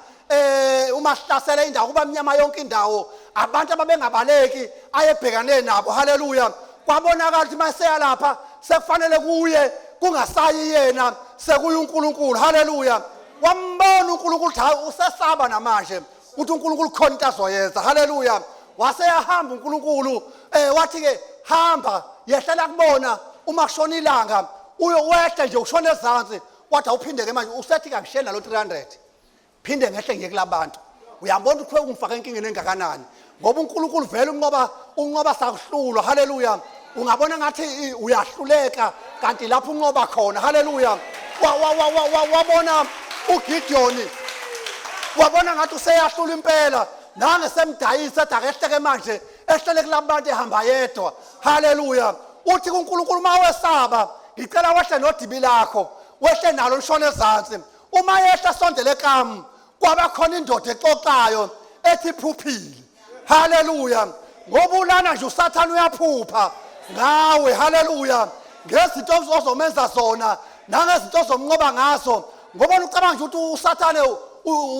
uma sihlasela indawo kuba mnyama yonke indawo abantu ababengabaleki ayebhekane nabo haleluya kwabonakala ukuthi maseya lapha sekufanele kuye kungasayi yena sekuyinkulunkulu haleluya wambona uNkulunkulu hayi usesaba namanje uthi uNkulunkulu khona into azoyenza haleluya waseyahamba uNkulunkulu wathi ke hamba yehlela kubona uma kushona ilanga uyowehle nje ushona ezantsi wathi awuphinde ke manje usethi kangishela nalo 300 phinde ngehle ngiye kulabantu uyambona ukuthi ungifaka enkingeni engakanani ngoba uNkulunkulu vele unqoba sakuhlulwa haleluya ungabona ngathi uyahluleka kanti lapho unqoba khona haleluya wabona uGideon wabona ngathi useyahlula impela nange semdayisa akehleke manje ehlele kulabantu ehamba yedwa haleluya uthi kuNkulunkulu mawesaba ngicela wehle nodibi lakho wehle nalo lishona ezantsi uma yehla sondele kamu kwaba khona indoda exoxayo ethi phuphile haleluya ngoba ulana nje uSathane uyaphupha ngawe haleluya ngezinto ozomenza zona nangezinto ozomnqoba ngazo ngoba ucabanga nje ukuthi uSathane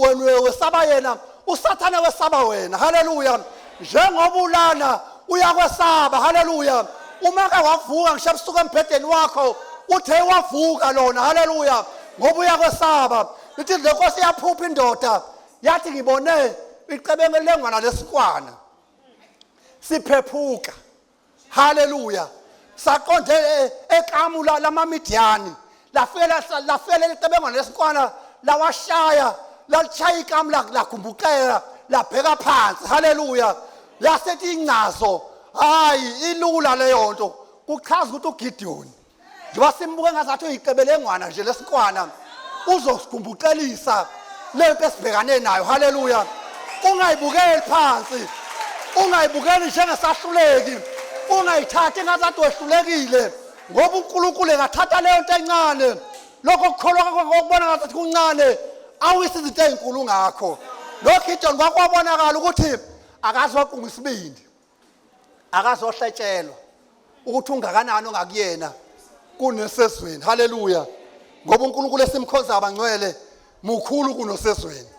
wena wesaba yena uSathane wesaba wena haleluya njengoba ulana uyakwesaba haleluya uma ke wavuka ngisho ebusuku embhedeni wakho uthe wavuka lona haleluya ngoba uyakwesaba lithi le Nkosi yaphupha indoda yathi ngibone iqebenge lengwana lesikwana siphephuka haleluya saqonde ekamula lamamidiyani lafela liqebengwana lesikwana lawashaya lalichaya ikamula lagumbuqela labheka phansi haleluya yasethi ingcazo hayi ilula leyo nto kuchaza ukuthi uGideon njengoba simbuke ngazathi uyiqebelengwana nje lesikwana uzosigumbuqelisa lempe esibhekane nayo haleluya ungayibukeli phansi ungayibukeli njengesahluleki ungayithathi ngazathi wehlulekile ngoba uNkulunkulu engathatha leyo nto encane lokho kukholwa kokubona ngazathi kuncane awisi izinto ezinkulu ngakho lo Gideon kwakwabonakala ukuthi akazi waqunga isibindi akazi ohletshelwa ukuthi ungakanani ongakuyena kunesezweni haleluya ngoba uNkulunkulu esimkhonza abangcwele mukhulu kunosezweni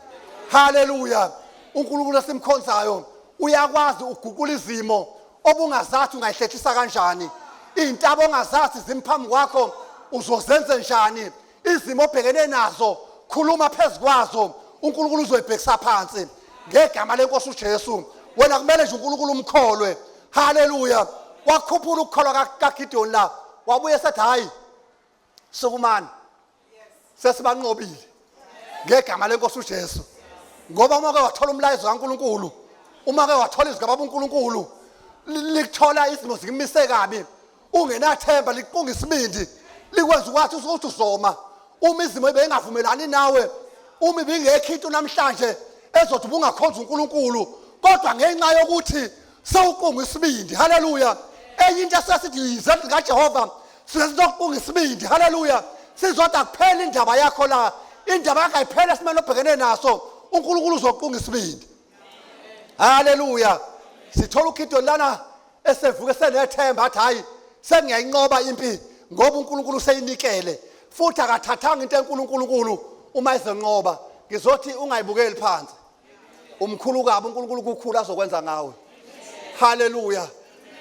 haleluya uNkulunkulu esimkhonzayo uyakwazi uguqula izimo obungazathi ungayihlehlisa kanjani izintaba ongazathi zimphambi kwakho uzozenze njani izimo obhekene nazo khuluma phezukwazo uNkulunkulu uzoyibhekisa phansi ngegama leNkosi uJesu wena kumele nje uNkulunkulu umkholwe haleluya wakhuphula ukukholwa kaGideon la wabuye esethi hayi sukumani sesibanqobile ngegama leNkosi uJesu ngoba uma ke wathola umlayezo kaNkulunkulu uma ke wathola izigaba uNkulunkulu likuthola izimo zikimise kabi ungenathemba liqunga isibindi likwenza ukwathi ukuthi uzoma uma izimo ebengavumelani nawe uma ibingekho into namhlanje ezothi bungakhonza uNkulunkulu kodwa ngenxa yokuthi sewuqunga isibindi haleluya enye into esesithi yizandla kaJehova sizoqunga isibindi haleluya sizoda kuphela indaba yakho la indaba yakho ayiphele esimene obhekene naso uNkulunkulu uzoqunga isibindi haleluya sithola uGideon lana esevuke senethemba athi hayi sengiyayinqoba impi ngoba uNkulunkulu useyinikele futhi akathathanga into enkulunkulu uma izenqoba ngizothi ungayibukeli phansi umkhulu kabi uNkulunkulu kukhulu azokwenza ngawe haleluya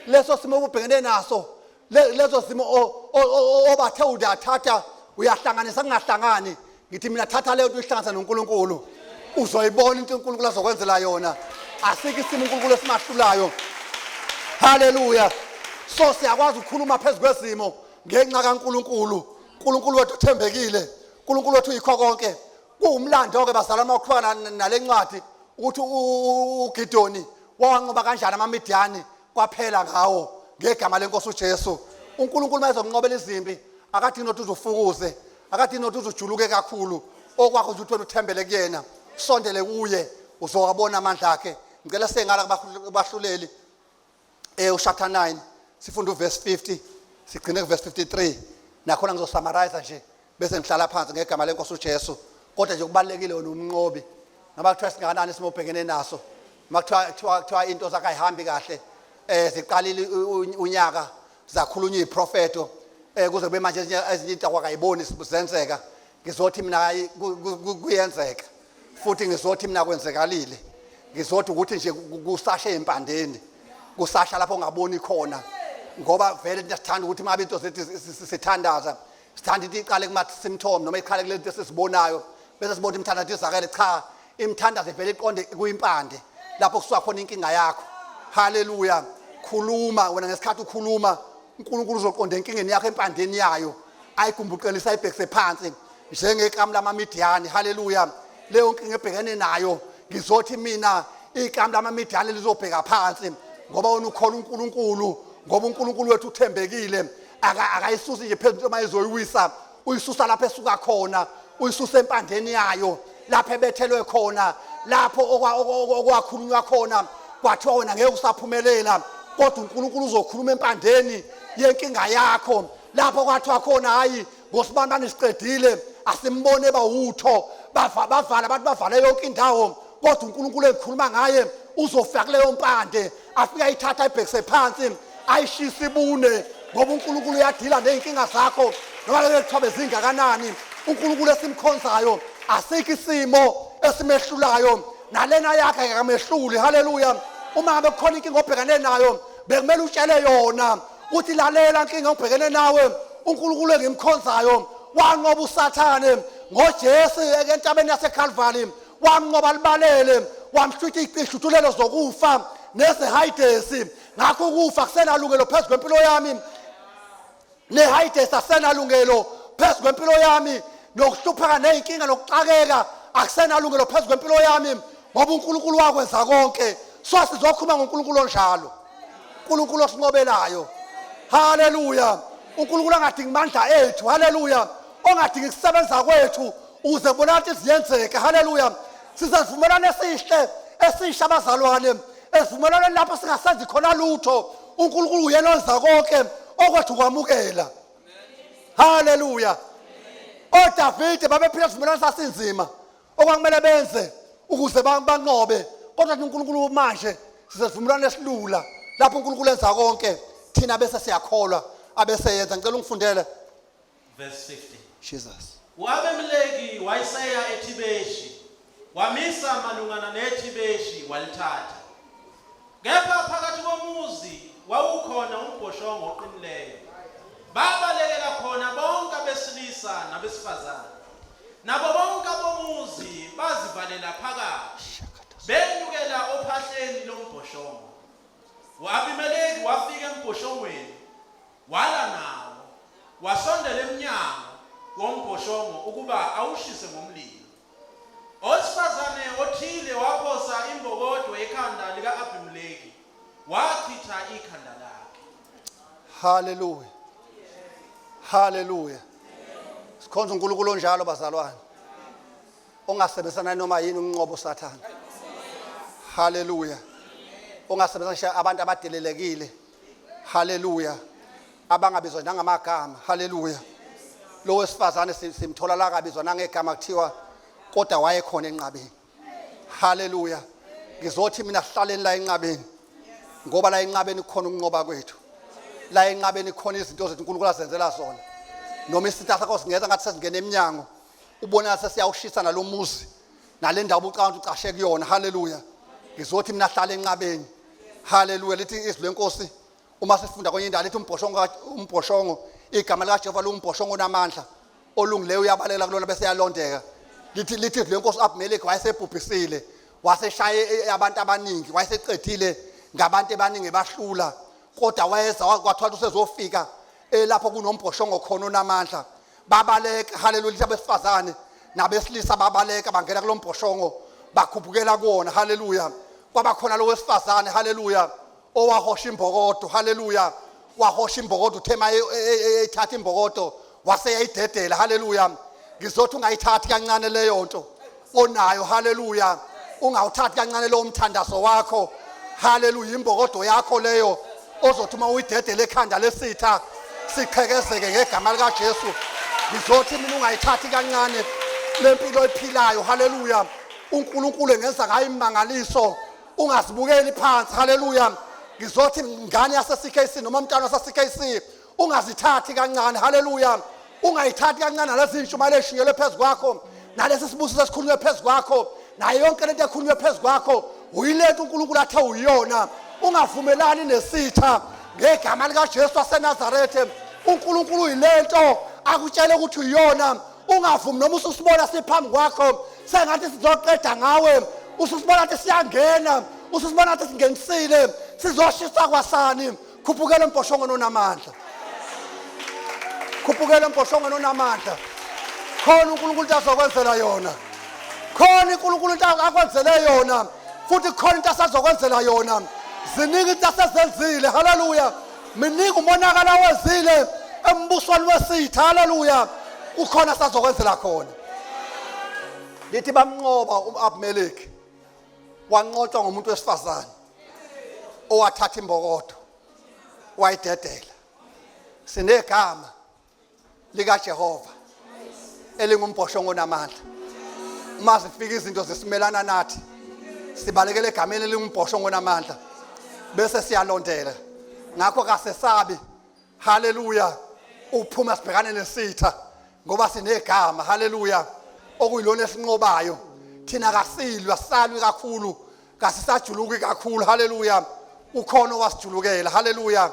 leso simo ubhekene naso lezo simo obathe uyathatha uyahlanganisa kungahlangani ngithi mina thatha leyo nto ihlanganisa noNkulunkulu uzoyibona into uNkulunkulu azokwenzela yona asike isimo uNkulunkulu esimahlulayo haleluya so siyakwazi ukukhuluma phezulu kwezimo ngenxa kaNkulunkulu uNkulunkulu wethu uthembekile uNkulunkulu wethu uyikho konke kuwumlando ke bazalwana okhwana nalencwadi ukuthi uGideon wanqoba kanjani amamidiyani kwaphela ngawo ngegama leNkosi uJesu uNkulunkulu mayezonqobela izimpi akathi nothi uzofukuze akathi nothi uzojuluke kakhulu okwakho ukuthi wena uthembele kuyena sondele kuye uzowabona amandla akhe ngicela sengala kubahluleli chapter 9 sifunda uverse 50 sigcine kuverse 53 nakhona ngizosummarize nje bese ngihlala phansi ngegama leNkosi uJesu kodwa nje kubalekile wena umnqobi ngaba kuthiwa singakanani simobhekene naso makuthiwa into zakhe ayihambi kahle ziqalile unyaka zakhulunywa iprofeto kuze kube manje ezinye into akwakayiboni zenzeka ngizothi mina kuyenzeka futhi ngizothi mina kwenzekalile ngizothi ukuthi nje kusashe empandeni kusasha lapho ungaboni khona ngoba vele sithanda ukuthi mabe into zethu sithandaza sithanda into iqale kuma-symptom noma iqale kule nto esisibonayo bese sibona imithandazo izakele cha imithandazo ivele iqonde kuyimpande lapho kusuka khona inkinga yakho. Haleluya. Khuluma wena ngesikhathi ukhuluma uNkulunkulu uzoqonda enkingeni yakho empandeni yayo ayigumbuqelisa ayibhekise phansi njengekamu lamamidiyani. Haleluya. Leyo nkinga ebhekene nayo ngizothi mina ikamu lamamidiyani lizobheka phansi ngoba wena ukholwa uNkulunkulu ngoba uNkulunkulu wethu uthembekile akayisusi nje phezulu uma ezoyiwisa uyisusa lapho esuka khona uyisusa empandeni yayo lapho ebethelwe khona lapho okwakhulunywa khona kwathiwa wena ngeke usaphumelela kodwa uNkulunkulu uzokhuluma empandeni yenkinga yakho lapho kwathiwa khona hayi ngosibandane siqedile asimbone bawutho bavala abantu bavala yonke indawo kodwa uNkulunkulu ekhuluma ngaye uzofika kuleyo mpande afika ayithatha ayibhekise phansi ayishisa ibune ngoba uNkulunkulu uyadila ney'nkinga zakho noma leke kuthiwa bezingakanani. uNkulunkulu esimkhonzayo asikho isimo esimehlulayo nalena yakhe akamehluli. Haleluya. Uma ngabe kukhona inkinga obhekane nayo bekumele utshele yona uthi lalela inkinga obhekene nawe uNkulunkulu engimkhonzayo wanqoba usathane ngoJesu entabeni yaseKalvari wamnqoba libalele wamhlutha izihlutulelo zokufa neziHayidesi ngakho ukufa kusenalungelo phezu kwempilo yami neHayidesi asenalungelo phezu kwempilo yami nokuhlupheka ney'nkinga nokuxakeka akusenalungelo phezu kwempilo yami ngoba uNkulunkulu wakwenza konke. So sizokhuluma ngoNkulunkulu onjalo, uNkulunkulu osinqobelayo. Haleluya. uNkulunkulu angadingi amandla ethu. Haleluya. Ongadingi kusebenza kwethu uze kubonakala ukuthi ziyenzeka. Haleluya. Sizavumelana esisha abazalwane esivumelane lapho singasenzi khona lutho uNkulunkulu uyena onza konke okwethu kwamukela. Haleluya. oDavide babephila isivumelwano sasinzima okwakumele benze ukuze banqobe kodwa uNkulunkulu manje sizevumelwano esilula lapho uNkulunkulu enza konke thina bese siyakholwa abeseyenza. Ngicela ungifundele verse 50. Jesus. uAbimeleki wayeseya eThibeshi wamisa malungana neThibeshi walithatha. Kepha phakathi komuzi wawukhona umbhoshongo oqinileyo. Babalekela khona bonke abesilisa nabesifazane. Nabo bonke abomuzi bazivalela phakathi. Benyukela ophahleni lombhoshongo. uAbimeleki wafika embhoshongweni wala nawo wasondela emnyango wombhoshongo ukuba awushise ngomlilo. Owesifazane othile waphosa imbokodo ekhanda lika-Abimeleki wachitha ikhanda lakhe. Haleluya. Haleluya. Sikhonza uNkulunkulu onjalo bazalwane. Ongasebenzisana noma yini ukunqoba uSathane. Haleluya. Ongasebenzisa abantu abadelelekile. Haleluya. Abangabizwa ngamagama. Haleluya. Lo wesifazane simthola la kabizwa nangegama kuthiwa kodwa wayekhona enqabeni. Haleluya. Ngizothi mina sihlaleni la enqabeni ngoba la enqabeni kukhona ukunqoba kwethu. La enqabeni kukhona izinto zethu uNkulunkulu azenzela zona. Noma isitha sakho singeza ngathi sesingena eminyango ubona sesiyawushisa nalomuzi nale ndawo ubucanga ucashe kuyona. Haleluya. Ngizothi mina hlala enqabeni. Haleluya. Lithi izwi lenkosi uma sifunda kwenye indawo lithi umbhoshongo igama likaJehova lumbhoshongo namandla olungileyo uyabalela kulona bese yalondeka. Lithi izwi lenkosi uAbimeleki wayesebhubhisile waseshaya abantu abaningi wayeseqedile ngabantu abaningi bahlula kodwa wayeza kwathiwa usezofika lapho kunombhoshongo khona onamandla babaleka. Haleluya. Lithi abesifazane nabesilisa babaleka bangena kulombhoshongo bakhuphukela kuwona. Haleluya. Kwaba khona lo wesifazane. Haleluya. Owahosha imbokodo. Haleluya. Wahosha imbokodo uthema ethatha imbokodo waseyayidedela. Haleluya. Ngizothi ungayithathi kancane leyo nto onayo. Haleluya. Ungawuthathi kancane lo mthandazo wakho. Haleluya. Imbokodo yakho leyo ozothi uma uyidedele ekhanda lesitha siqhekezeke ngegama likaJesu. Ngizothi mina ungayithathi kancane lempilo ephilayo. Haleluya. uNkulunkulu engenza ngayo imangaliso ungazibukeli phansi. Haleluya. Ngizothi ngane yaseCKC noma umntwana waseCKC ungazithathi kancane. Haleluya. Ungayithathi kancane nalezi nshumayelo eshinyelwe phezu kwakho nalesi sibusiso esikhulunywe phezu kwakho nayo yonke lento ekhulunywe phezu kwakho uyilento uNkulunkulu athe uyiyona. Ungavumelani nesitha ngegama likaJesu waseNazarethe. uNkulunkulu uyilento akutshele ukuthi uyona ungavumi noma ususibona siphambi kwakho sengathi sizoqeda ngawe ususibona ukuthi siyangena ususibona ukuthi singenisile sizoshisa kwasani khuphukela emposhongweni onamandla khuphukela emposhongweni onamandla khona uNkulunkulu azokwenzela yona khona uNkulunkulu akwenzele yona futhi khona into asazokwenzela yona ziningi into asezenzile haleluya miningi umonakalo wezile embusweni wesitha haleluya ukhona sazokwenzela khona lithi bamnqoba uAbimeleki wanqotshwa ngomuntu wesifazane owathatha imbokodo wayidedela sinegama likaJehova elingumphosongo onamandla uma zifika izinto zesimelana nathi sibalekele egameni elingumphosongo onamandla bese siyalondela ngakho kasesabi haleluya uphuma sibhekane nesitha ngoba sinegama haleluya okuyilona esinqobayo thina kasilwa salwi kakhulu kasisajuluki kakhulu haleluya ukhona wasijulukela haleluya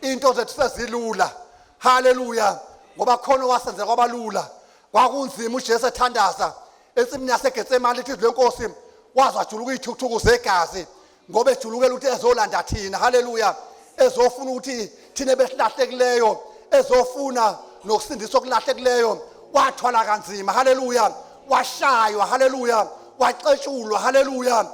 into zethu sezilula haleluya ngoba khona wasenza kwabalula kwakunzima uJesu ethandaza ensimini yaseGetsemane lithi lenkosi wazajuluka izithukuthuku zegazi ngoba ejulukela ukuthi ezolanda thina haleluya ezofuna ukuthi thina besilahlekileyo ezofuna nokusindiswa okulahlekileyo wathwala kanzima haleluya washaywa haleluya waxetshulwa haleluya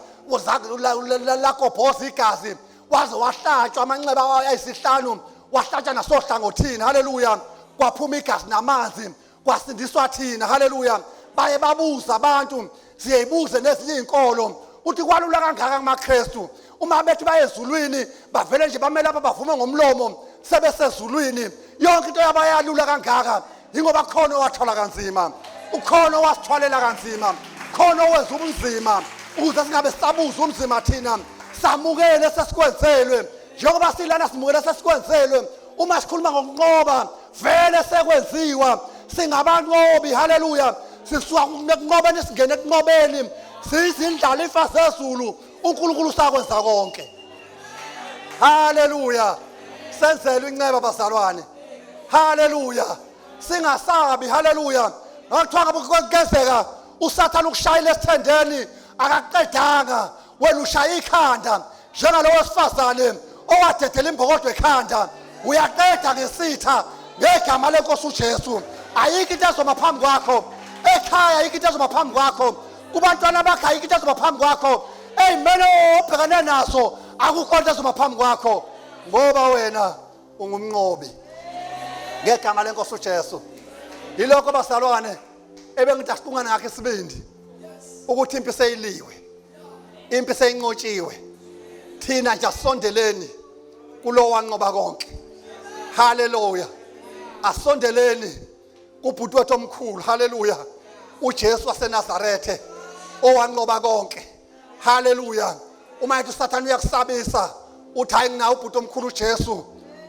lakobhoza igazi waze wahlatshwa amanxeba ayisihlanu wahlatshwa nasohlangothini haleluya kwaphuma igazi namanzi kwasindiswa thina haleluya baye babuza abantu siyeyibuze nezinye izinkolo uthi kwalula kangaka kumaKristu uma bethi bayezulwini bavele nje bamele lapha bavume ngomlomo sebesezulwini yonke into yabayalula kangaka ingoba khona wathwala kanzima ukhona wasithwalela kanzima khona wenza ubunzima ukuze singabe sisabuza umzima thina samukele sesikwenzelwe njengoba silana simukele sesikwenzelwe uma sikhuluma ngokunqoba vele sekwenziwa singabanqobi haleluya sisuka kunqobeni singene kunqobeni sizindlala ifa zezulu uNkulunkulu sakwenza konke haleluya senzelwe inceba bazalwane haleluya singasabi haleluya ngakuthiwa ngokukezeka uSathane ukushayela esithendeni akaqedanga wena ushaya ikhanda njengalowo wesifazane owadedela imbokodo ekhanda uyaqeda ngesitha ngegama lenkosi uJesu ayikho into ezoma phambi kwakho ekhaya ayikho into ezoma phambi kwakho kubantwana bakho ayikho into ezoma phambi kwakho eyimene obhekane nazo akukho into ezoma phambi kwakho ngoba wena ungumnqobi ngegama lenkosi uJesu yilokho basalwane ebengithi asiqungane ngakho isibindi ukuthi impi seyiliwe impi seyinqotshiwe thina nje asondeleni kulo wanqoba konke haleluya asondeleni kubhuti wethu omkhulu haleluya uJesu waseNazarethe owanqoba konke haleluya uma ethi uSathane uyakusabisa uthi hayi ngina ubhuti omkhulu uJesu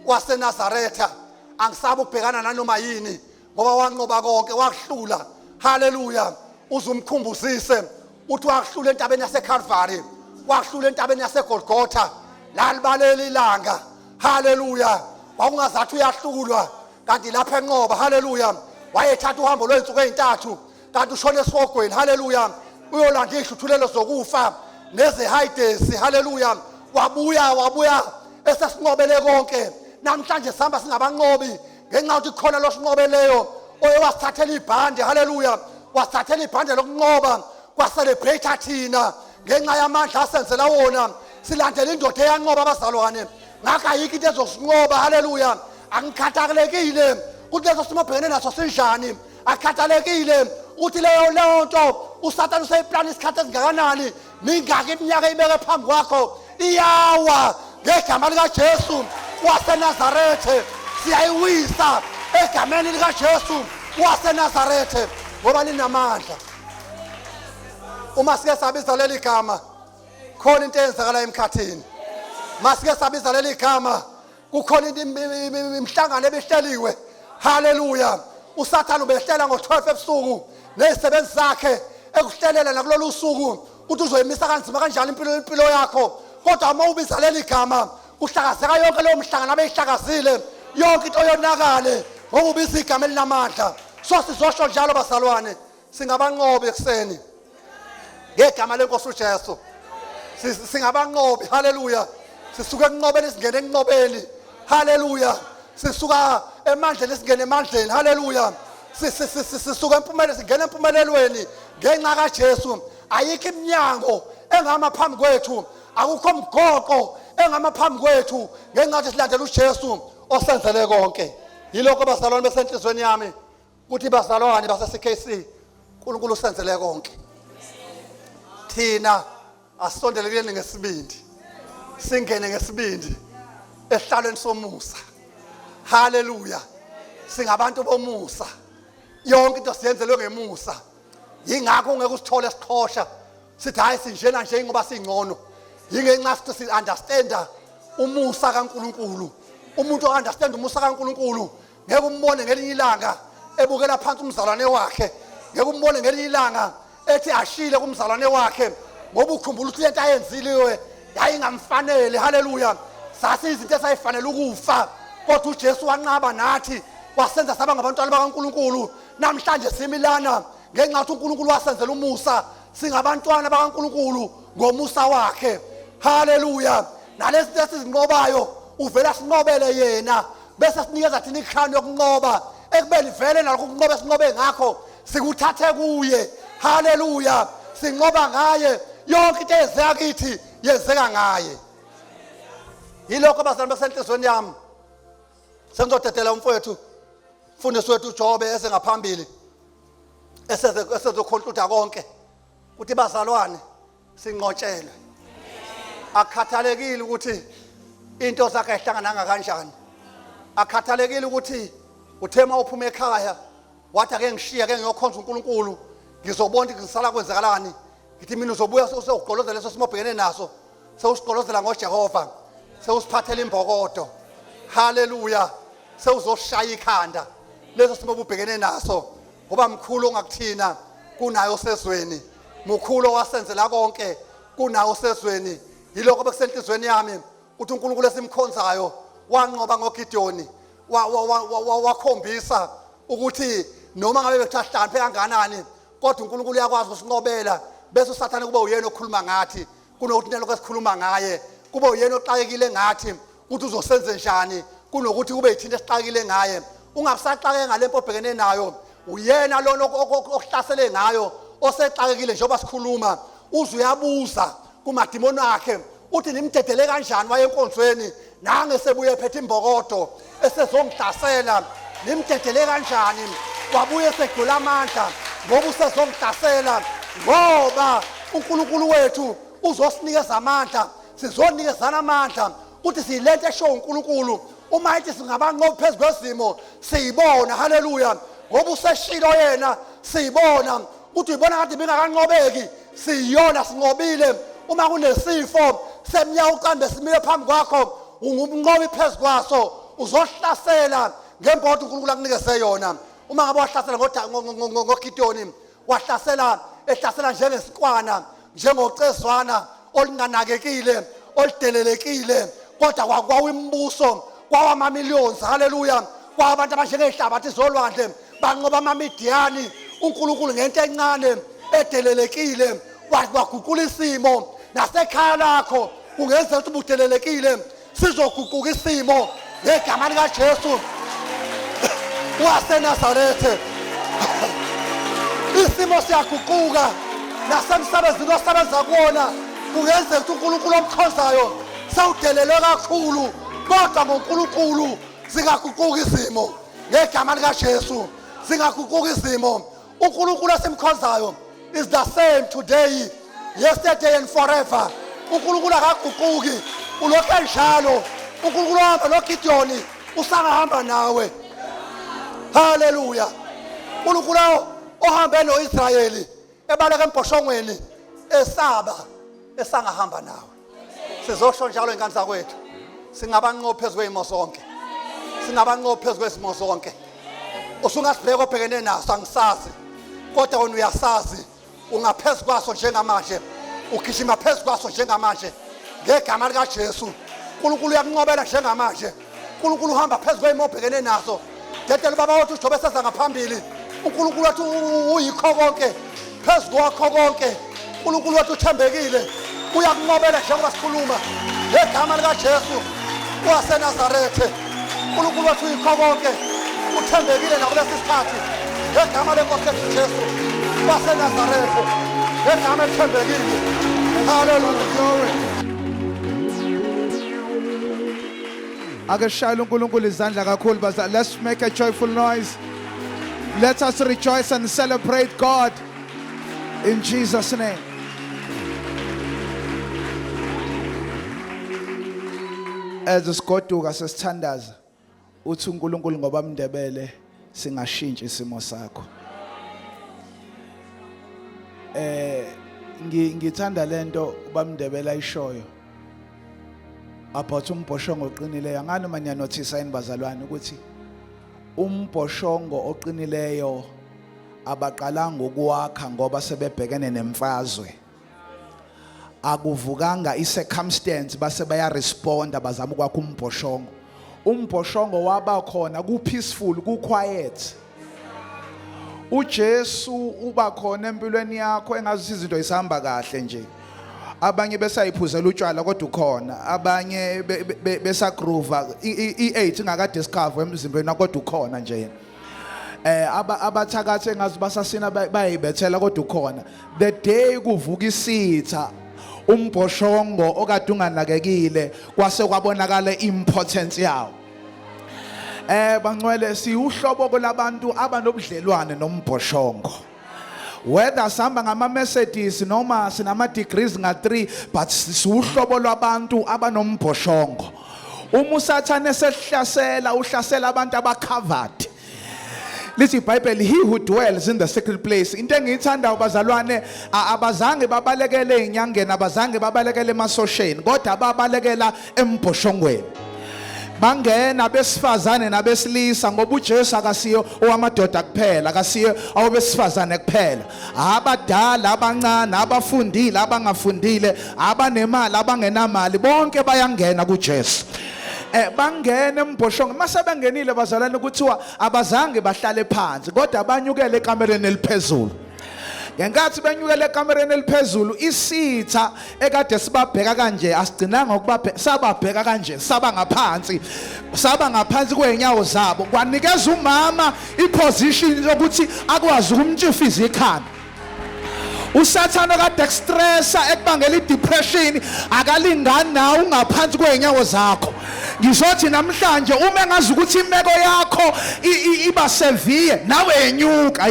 waseNazaretha angisabe ukubhekana nanoma yini ngoba wanqoba konke wakuhlula haleluya uzumkhumbuzise uthi wakuhlula entabeni yaseCalvary wakuhlula entabeni yaseGolgotha lalibalela ilanga haleluya wakungazathi uyahlulwa kanti lapha enqoba haleluya wayethatha uhambo lweinsuku ezintathu kanti ushone esihogweni haleluya uyolanda ihluthulelo zokufa nezeHides haleluya wabuya esesinqobele konke namhlanje sihamba singabanqobi ngenxa ukuthi khona losinqobeleyo oye wasithathela ibhande haleluya wasithathela ibhande lokunqoba kwacelebrate thina ngenxa yamandla asenzela wona silandela indoda eyanqoba abazalwane ngakho ayikho into ezosinqoba haleluya angikhathalekile ukuthi leso simo bhekene naso sinjani akhathalekile uthi leyo nto uSathane useyiplana isikhathi esingakanani mingaki iminyaka ibeke phambi kwakho iyawa ngegama likaJesu waseNazarethe siyayiwisa egameni likaJesu waseNazarethe ngoba linamandla uma sike sabiza leli gama khona into eyenzakala emkhathini masike sabiza leli gama kukhona imhlangano ebehleliwe haleluya uSathane ubehlela ngo12 ebusuku nezisebenzi zakhe ekuhlelela nakulolu suku uthi uzoyimisa kanzima kanjani impilo yakho kodwa uma ubiza leli gama uhlakazeka yonke leyo mhlangano abeyihlakazile yonke into yonakale ngoba ubiza igama elinamandla. So sizosho njalo bazalwane, singabanqobi ekseni ngegama lenkosi uJesu. Singabanqobi, haleluya. Sisuka enqobeni singene enqobeni, haleluya. Sisuka emandleni singene emandleni, haleluya. Sisuka empumelelo singene empumelelweni ngenxa kaJesu. Ayikho iminyango engama phambi kwethu, akukho mgoqo engama phambi kwethu ngenxa yokuthi silandela uJesu osenzele konke. Yilokho bazalwane besenhlizweni yami ukuthi bazalwane base-CKC, uNkulunkulu usenzele konke. Thina asisondelekeni ngesibindi, singene ngesibindi esihlalweni somusa, haleluya. Singabantu bomusa, yonke into siyenzelwe ngemusa. Yingakho ungeke usithole siqhosha sithi hayi sinjena nje ngoba singcono. Yingenxa sithi si-understanda umusa kaNkulunkulu. Umuntu o-understand umusa kaNkulunkulu ngeke umbone ngelinye ilanga ebukela phansi umzalwane wakhe, ngeke umbone ngelinye ilanga ethi ashile kumzalwane wakhe ngoba ukhumbula ukuthi lento ayenziliwe yayingamfanele, haleluya. Sasi izinto esayifanele ukufa, kodwa uJesu wanqaba nathi wasenza saba ngabantwana bakaNkulunkulu. Namhlanje similana ngenxa yokuthi uNkulunkulu wasenzela umusa, singabantwana bakaNkulunkulu ngomusa wakhe, haleluya. Nalezi zinto esizinqobayo uvela sinqobele yena, bese sinikeza thina ikhani yokunqoba ekubeni vele nalokho kunqoba esinqobe ngakho sikuthathe kuye, haleluya. Sinqoba ngaye, yonke into eyenzeka kithi yenzeka ngaye. Yilokho bazalwane besenhlizweni yami sengizodedela umfowethu mfundisi wethu uJobe esengaphambili esezokhonkluda konke ukuthi bazalwane sinqotshelwe. Akukhathalekile ukuthi into zakhe ihlangananga kanjani, akukhathalekile ukuthi uthema uphuma ekhaya wathi ake ngishiya ke ngiyokhonza uNkulunkulu ngizobona ukuthi ngisala kwenzakalani. Ngithi mina uzobuya usewugqolozela leso simo obhekene naso, sewusigqolozela ngoJehova, sewusiphathela imbokodo, haleluya. Sewuzoshaya ikhanda leso simo obubhekene naso, ngoba mkhulu ongakuthina kunayo osezweni, mkhulu owasenzela konke kunayo osezweni. Yilokho bekusenhlizweni yami ukuthi uNkulunkulu esimkhonzayo wanqoba ngoGidiyoni, wakhombisa ukuthi noma ngabe bethahlaphe kanganani kodwa uNkulunkulu uyakwazi ukusinqobela. Bese uSathane kube uyena okhuluma ngathi kunokuthi nalokho esikhuluma ngaye, kube uyena oxakekile ngathi ukuthi uzosenze njani kunokuthi kube yithina esixakekile ngaye. Ungabusaxakeke ngalempo obhekene nayo, uyena lona okuhlasele ngayo osexakekile njengoba sikhuluma. Uze uyabuza kumadimoni akhe uthi nimdedele kanjani wayenkonzweni, nange sebuye ephethe imbokodo esezongihlasela. Nimdedele kanjani wabuye segcwele amandla ngoba usezongihlasela, ngoba uNkulunkulu wethu uzosinikeza amandla, sizonikezana amandla ukuthi siyilento esho uNkulunkulu. Uma ethi singabanqobi phezu kwezimo siyibona, haleluya, ngoba useshilo yena siyibona ukuthi uyibona kade bengakanqobeki, siyiyona sinqobile. Uma kunesifo seminyaka uqambe simile phambi kwakho, ungumnqobi phezu kwaso, uzohlasela ngembodo uNkulunkulu akunikeze yona. Uma ngabe wahlasela ngoGidiyoni, ehlasela njengesiqwana, njengocezwana olinganakekile, olidelelekile, kodwa kwawimbuso, kwawama-millions, haleluya, kwabantu abanjengehlabathi zolwandle banqoba amaMidiyani. uNkulunkulu ngento encane edelelekile waguqula isimo. Nasekhaya lakho kungenzeka ukuthi ubudelelekile, sizoguquka isimo ngegama likaJesu waseNazarethe. Isimo siyaguquka nasemsebenzini osebenza kuwona. Kungenzeka ukuthi uNkulunkulu omkhonzayo sewudelelwe kakhulu, kodwa ngoNkulunkulu zingaguquka izimo ngegama likaJesu, zingaguquka izimo. uNkulunkulu esimkhonzayo is the same today, yesterday and forever. uNkulunkulu akaguquki, ulokhu enjalo. uNkulunkulu ohamba noGidiyoni usangahamba nawe, haleluya. uNkulunkulu ohambe noIsrayeli ebaleka embhoshongweni esangahamba nawe. Sizosho njalo ingane zakwethu, singabanqobi phezu kwezimo zonke, singabanqobi phezu kwezimo zonke. Usungasibheka obhekene naso angisazi, kodwa wena uyasazi. Ungaphezu kwaso njengamanje, ugijima phezu kwaso njengamanje ngegama likaJesu. uNkulunkulu uyakunqobela njengamanje. uNkulunkulu uhamba phezu kwezimo obhekene nazo Dedela baba wethu uJobe seza ngaphambili. uNkulunkulu wethu uyikho konke. Phezu kwakho konke. uNkulunkulu wethu uthembekile. Uyakunqobela njengoba sikhuluma. Ngegama lika Jesu waseNazarethe. uNkulunkulu wethu uyikho konke. Uthembekile nakulesi sikhathi. Ngegama lenkosi yethu Jesu waseNazarethe. Ngegama elithembekile. Hallelujah. Akashayela uNkulunkulu izandla kakhulu baza. Let's make a joyful noise. Let us rejoice and celebrate God in Jesus' name. As isigoduka sesithandaza uthi uNkulunkulu ngoba Ndebele singashintshi isimo sakho. Ngithanda lento bamndebele ayishoyo about umbhoshongo oqinileyo. Angani manje notice yini bazalwane ukuthi umbhoshongo oqinileyo abaqalanga ukuwakha ngoba sebebhekene nemfazwe. Akuvukanga i-circumstance base baya responda bazama ukwakha umbhoshongo. Umbhoshongo waba khona ku peaceful, ku quiet. uJesu uba khona empilweni yakho engazi izinto isihamba kahle nje. Abanye besayiphuzela utshwala kodwa ukhona, abanye besagroova i8 ingaka discover emzimbeni kodwa ukhona nje. Abathakathe engazi basasina bayibethela kodwa ukhona. The day kuvuka isitha umbhoshongo okade unganakekile kwase kwabonakala importance yawo. Bangcwele siuhlobo labantu abanobudlelwane nombhoshongo. Whether sihamba ngama-Mercedes noma sinama degrees nga3 but siuhlobo lwabantu abanombhoshongo. Uma usathane sehlasela uhlasela abantu abacovered. Lithi iBhayibheli, he who dwells in the secret place. Into engiyithanda ubazalwane abazange babalekele inyangeni, abazange babalekele emasosheni kodwa babalekela embhoshongweni. Bangena besifazane nabesilisa ngoba uJesu akasiyo owamadoda kuphela, akasiyo awabesifazane kuphela. Abadala, abancane, abafundile, abangafundile, abanemali, abangenamali, bonke bayangena kuJesu. Bangena embhoshongo. Mase bengenile bazalwane kuthiwa abazange bahlale phansi kodwa banyukele ekamereni eliphezulu. Ngenkathi benyukele ekamereni eliphezulu isitha ekade sibabheka kanje asigcinanga ukuba sababheka kanje, saba ngaphansi kweenyawo zabo. Kwanikeza umama iposition yokuthi akwazi ukumtshifiza ikhanda. Usathana kade exstressa ekubangela idepression akalingani nawe ungaphansi kweenyawo zakho. Ngizothi namhlanje uma engazi ukuthi imeko yakho iba severe nawe yenyuka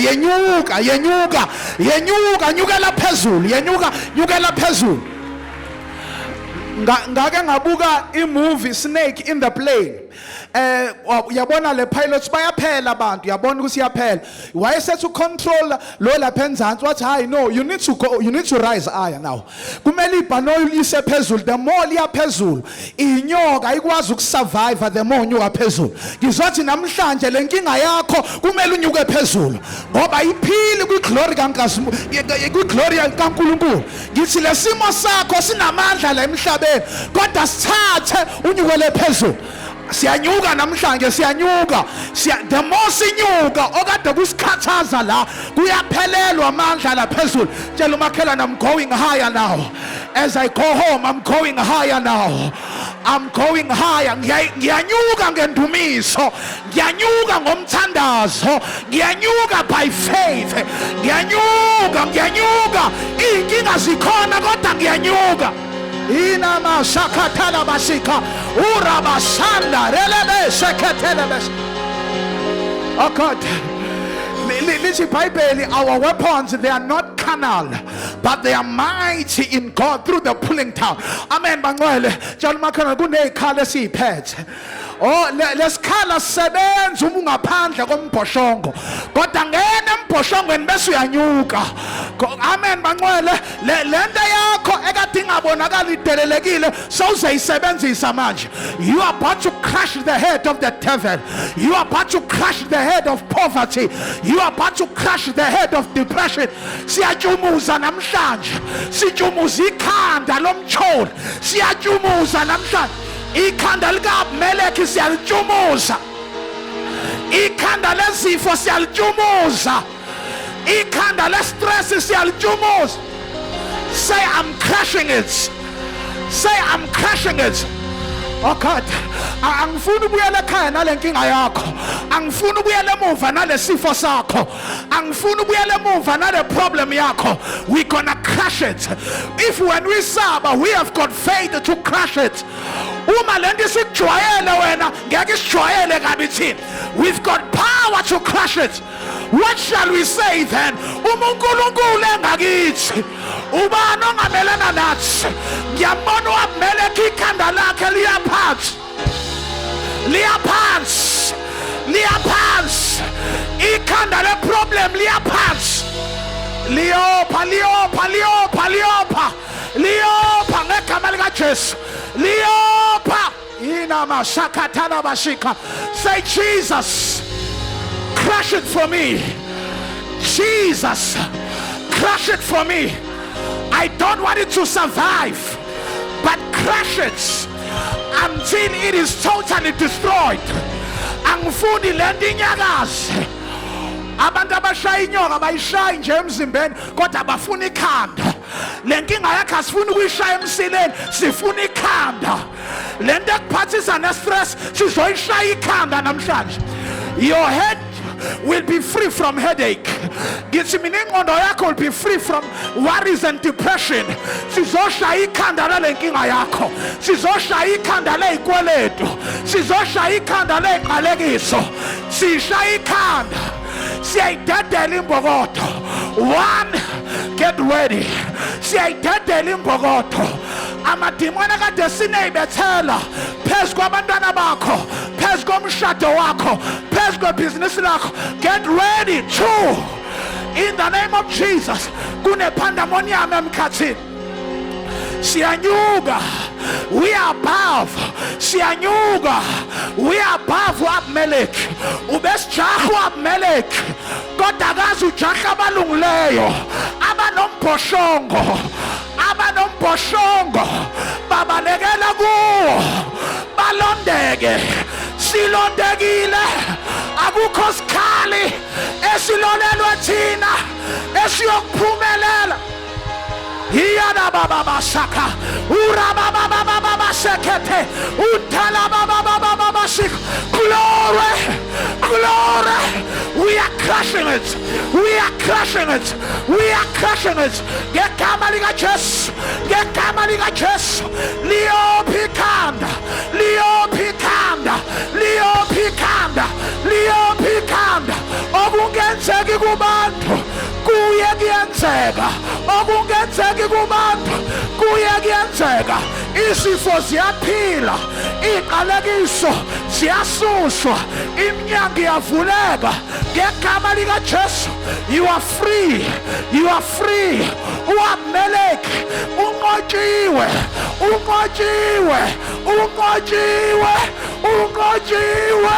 nyukela phezulu. Ngake ngabuka imovie Snake in the Plane. Yabona le pilots bayaphela abantu, yabona ukuthi yaphela. Wayesethu control lo lapha enzansi wathi hayi no, you need to rise higher now. Kumele ibhanoyi lise phezulu, the more liya phezulu inyoka ayikwazi ukusurvive the more unyuka phezulu. Ngizothi namhlanje lenkinga yakho kumele unyuke phezulu ngoba iphili kwi-glory kwi-glory kaNkulunkulu. Ngithi lesimo sakho sinamandla la emhlabeni kodwa sithathe unyukele phezulu. Siyanyuka namhlanje, siyanyuka. The more sinyuka okade kusikhathaza la kuyaphelelwa amandla la phezulu. Tshela umakhelwane, I'm going higher now. As I go home, I'm going higher now. I'm going higher. Ngiyanyuka ngendumiso, ngiyanyuka ngomthandazo, ngiyanyuka by faith. Ngiyanyuka. Inkinga zikhona kodwa ngiyanyuka. Inama shakatala basika urabashanda relebe sheketelebes. Oh God, listen, Bible, our weapons, they are not carnal, but they are mighty in God through the pulling down. Amen. Bangwele, John Makana kune khala siphethe. Oh, lesikhala sebenza ungaphandle kombhoshongo kodwa ngena embhoshongweni bese uyanyuka. Amen bangcwele. Lento yakho ekade ingabonakala idelelekile sowuzayisebenzisa manje. You are about to crush the head of the devil. You are about to crush the head of poverty. You are about to crush the head of depression. Siyajumuza namhlanje, sijumuza ikhanda lomcholi, siyajumuza namhlanje ikhanda likaBmeleki siyalitshumuza. ikhanda lezifo siyalitshumuza, ikhanda lestress siyalitshumuza. Say I'm crushing it. Say I'm crushing it. Oh God, angifuni ubuyele ekhaya nale nkinga yakho, angifuni ubuyele emuva nale sifo sakho, angifuni ubuyele emuva nale problem yakho. We're gonna crush it. If when we saba, we have got faith to crush it. Uma lento sikujwayele wena ngeke isijwayele kabi thina. We've got power to crush it. What shall we say then? uNkulunkulu engakithi ubani ongamelana nathi? Ngiyabona uAbimeleki ikhanda lakhe liyaphansi, liyaphansi, liyaphansi, ikhanda leproblem liyaphansi, liyopha, liyopha, liyopha, liyopha, liyopha ngegama likaJesu, liyopha. Inama shakatana bashika. Say Jesus, crush it for me. Jesus, crush it for me. I don't want it to survive, but crush it until it is totally destroyed. Angifuni lento inyakaze. Abantu abashaya inyoka bayishaya nje emzimbeni kodwa abafuna ikhanda. Le nkinga yakhe asifuni ukuyishaya emsileni, sifuna ikhanda. Le nto ekuphathisa ne-stress sizoyishaya ikhanda namhlanje. Your head will be free from headache. Githi mina ingqondo yakho will be free from worries and depression. Sizoshaya ikhanda lale nkinga yakho, sizoshaya ikhanda lezikweletu, sizoshaya ikhanda leziqalekiso, sishaya ikhanda, siyayidedela imbokodo. One, get ready. Siyayidedela imbokodo. Amadimoni akade sineyibethela phezu kwabantwana bakho, phezu komshado wakho, phezu kwebhizinisi lakho. Get ready. Two, in the name of Jesus. Kunepandemonium emkhathini. Siyanyuka, we are above. Siyanyuka, we are above uAbimeleki. Ubesijaha uAbimeleki kodwa akazi ujaha abalungileyo, abanomboshongo, abanomboshongo, babalekela kuwo balondeke. Silondekile, akukho sikhali esilolelwe thina esiyokuphumelela. Iyana baba basaka, uraba baba baba basekete, utala baba baba baba sik. Glory, glory. We are crushing it. We are crushing it. We are crushing it. Get kamaliga chess. Get kamaliga chess. Leo Pikanda. Leo Pikanda. Leo Pikanda. Leo Pikanda. Okungenzeki kubantu kuye kuyenzeka. Okungenzeki kubantu kuye kuyenzeka. Izifo ziyaphila, iqalekiso ziyasuswa, iminyango iyavuleka ngegama likaJesu. You are free. You are free. uAbimeleki unqotshiwe, unqotshiwe, unqotshiwe, unqotshiwe,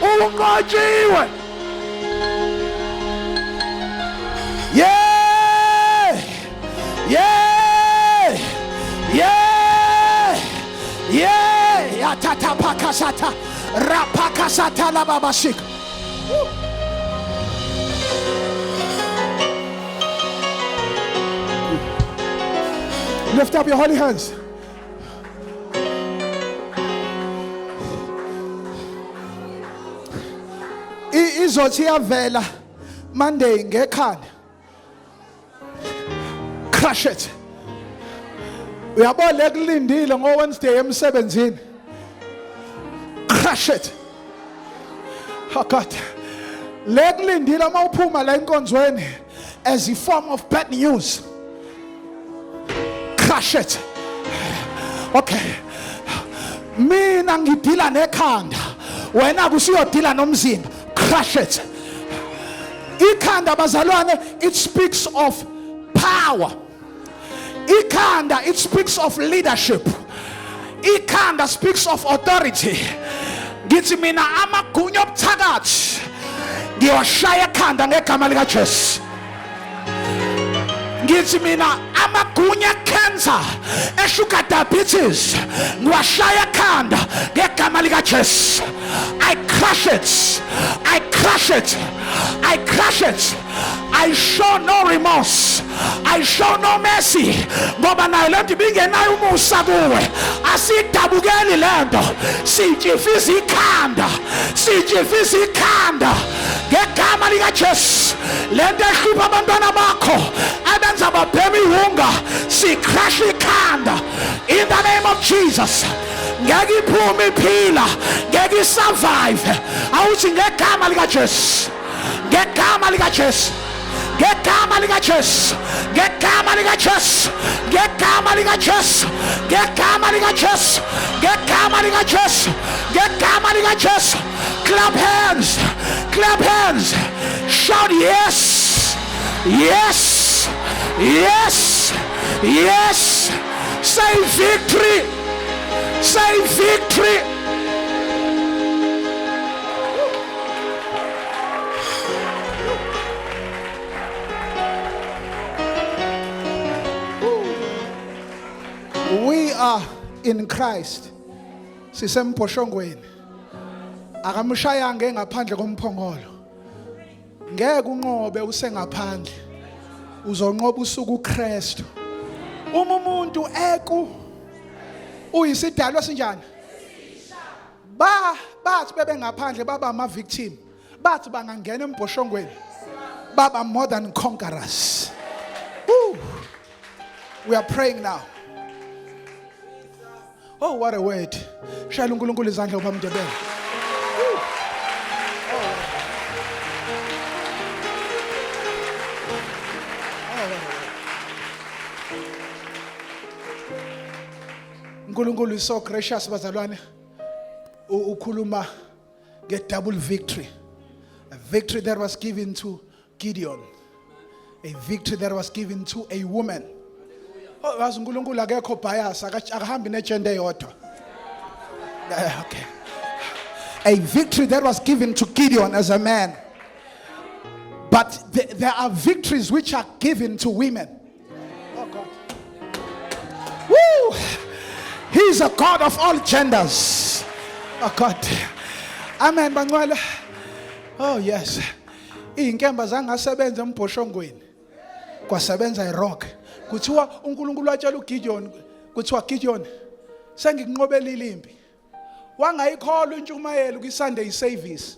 unqotshiwe. Yeah, yeah, yeah, yeah. Yatata pakasata, rapakasata la babashik. Lift up your holy hands. Izothi yavela Monday ngekhanda. Crush it. Uyabona ekulindile ngoWednesday emsebenzini. Crush it. Oh God. Lekulindile mawuphuma la enkonzweni as a form of bad news. Crush it. Okay. Mina ngidila nekhanda, wena kusiyodila nomzimba. Crush it. Ikhanda bazalwane, it speaks of power. Ikhanda, it speaks of leadership. Ikhanda speaks of authority. Ngithi mina amagunya obuthakathi ngiwashaya ekhanda ngegama likaJesu. ngithi mina amagunya cancer sugar diabetes ngiwashaya ekhanda ngegama lika Jesu. I crush it, I crush it, I crush it. I show no remorse, I show no mercy. Ngoba nayo lento ibingenayo umusa kuwe. Asidabukeli lento, sijifisa ikhanda, sijifisa ikhanda ngegama lika Jesu. Lento ehlupha abantwana bakho abenza babhema ihunga, si-crush ikhanda in the name of Jesus. Ngeke iphume iphila, ngeke isurvive. Awuthi ngegama lika Jesu, ngegama lika Jesu, ngegama lika Jesu, ngegama lika Jesu, ngegama lika Jesu, ngegama lika Jesu, ngegama lika Jesu, ngegama lika Jesu. Clap hands, clap hands, shout yes, yes, yes, yes. Say victory, say victory. We are in Christ. Sisemposhongweni. Akamshayanga engaphandle komphongolo. Ngeke unqobe usengaphandle. Uzonqoba usuku uKristu. Uma umuntu uyisidalwa sinjani? Bathi bebengaphandle baba ama victim. Bathi bangangena emposhongweni. Baba more than conquerors. Woo. We are praying now. Oh, what a word. Shayela uNkulunkulu izandla upha Ndebele. uNkulunkulu is so gracious bazalwane. Ukhuluma get double victory. A victory that was given to Gideon. A victory that was given to a woman. Oh, wazi uNkulunkulu akekho bias, akahambi negender eyodwa. Okay. A victory that was given to Gideon as a man. But there are victories which are given to women. Oh God. Woo! He's a God of all genders. Oh God. Amen bangcwele. Oh yes. Inkemba zangasebenza emboshongweni. Kwasebenza irock. Kuthiwa uNkulunkulu watshela uGideon, kuthiwa Gideon, sengikunqobela ilimpi. Wangayikholwa intshumayelo kwiSunday service.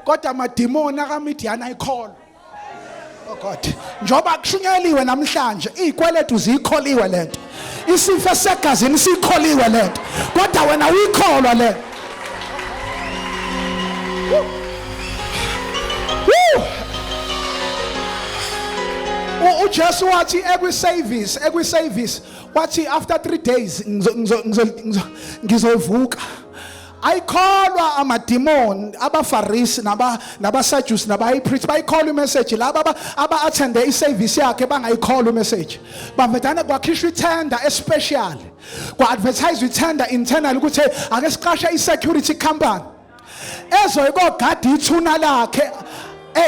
Kodwa amadimoni akaMidian ayikholwa. Oh God. Njoba kushunyeliwe namhlanje, izikweletu zikholiwe lento. Isifo segazini sikholiwe lento. Kodwa wena uyikholwa lento. uJesu wathi ekwi-service wathi after 3 days ngizovuka. Ayikholwa amademon abaFarisi nabaSadusi nabayipriest bayikholwa imessage laba aba-attende iservice yakhe bangayikholwa imessage. Bavedana kwakhishwa itender especial, kwa-advertise itender internal ukuthi ake siqashe i-security company ezoyikogada ithuna lakhe.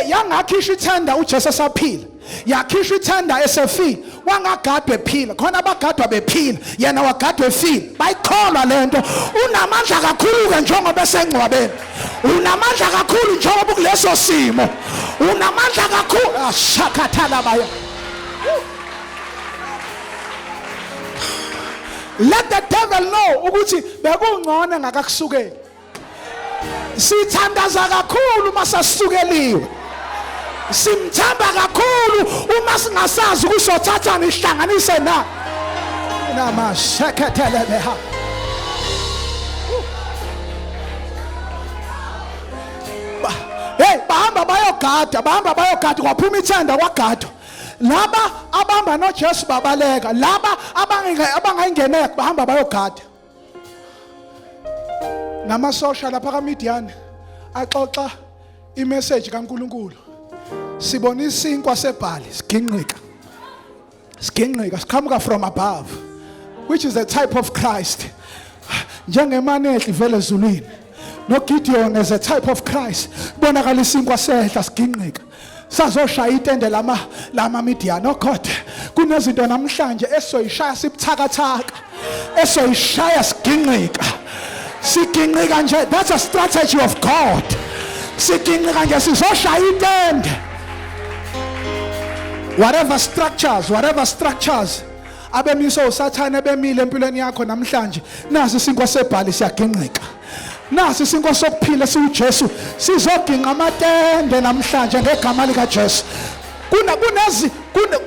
Yangakhishwa itender uJesu esaphila, yakhishwa itender esefile. Wangagadwa ephila, khona abagadwa bephila, yena wagadwa efile. Bayikholwa lento. Unamandla kakhulu ke njengoba esengcwabeni. Unamandla kakhulu njengoba kuleso simo. Unamandla kakhulu. Ashakathala baya. Let the devil know ukuthi bekungcona ngakakusukeli. Sithandaza kakhulu masasukeliwe. Simthamba kakhulu uma singasazi ukusothatha nihlanganise na. Namashekethele beha. Hey, bahamba bayogada kwaphuma ithenda kwagadwa. Laba abamba noJesu babaleka, laba abangayingeneka bahamba bayogada. Namasosha lapha kaMidian axoxa imessage kaNkulunkulu. Sibona isinkwa sebhali siginqika, siqhamuka from above, which is a type of Christ. Njengemanehli vele ezulwini, no Gideon as a type of Christ. Bonakala isinkwa sehla siginqika. sazoshaya itende lama Midian. Oh God, kunezinto namhlanje esoyishaya sibuthakathaka, esoyishaya siginqika. Siginqika nje, that's a strategy of God. Siginqika nje sizoshaya itende. Whatever structures abemiso usathane abemile empilweni yakho namhlanje, nasi isinkwa sebhali siyaginqika. Nasi isinkwa sokuphila siuJesu sizoginqa amatende namhlanje ngegama lika Jesu.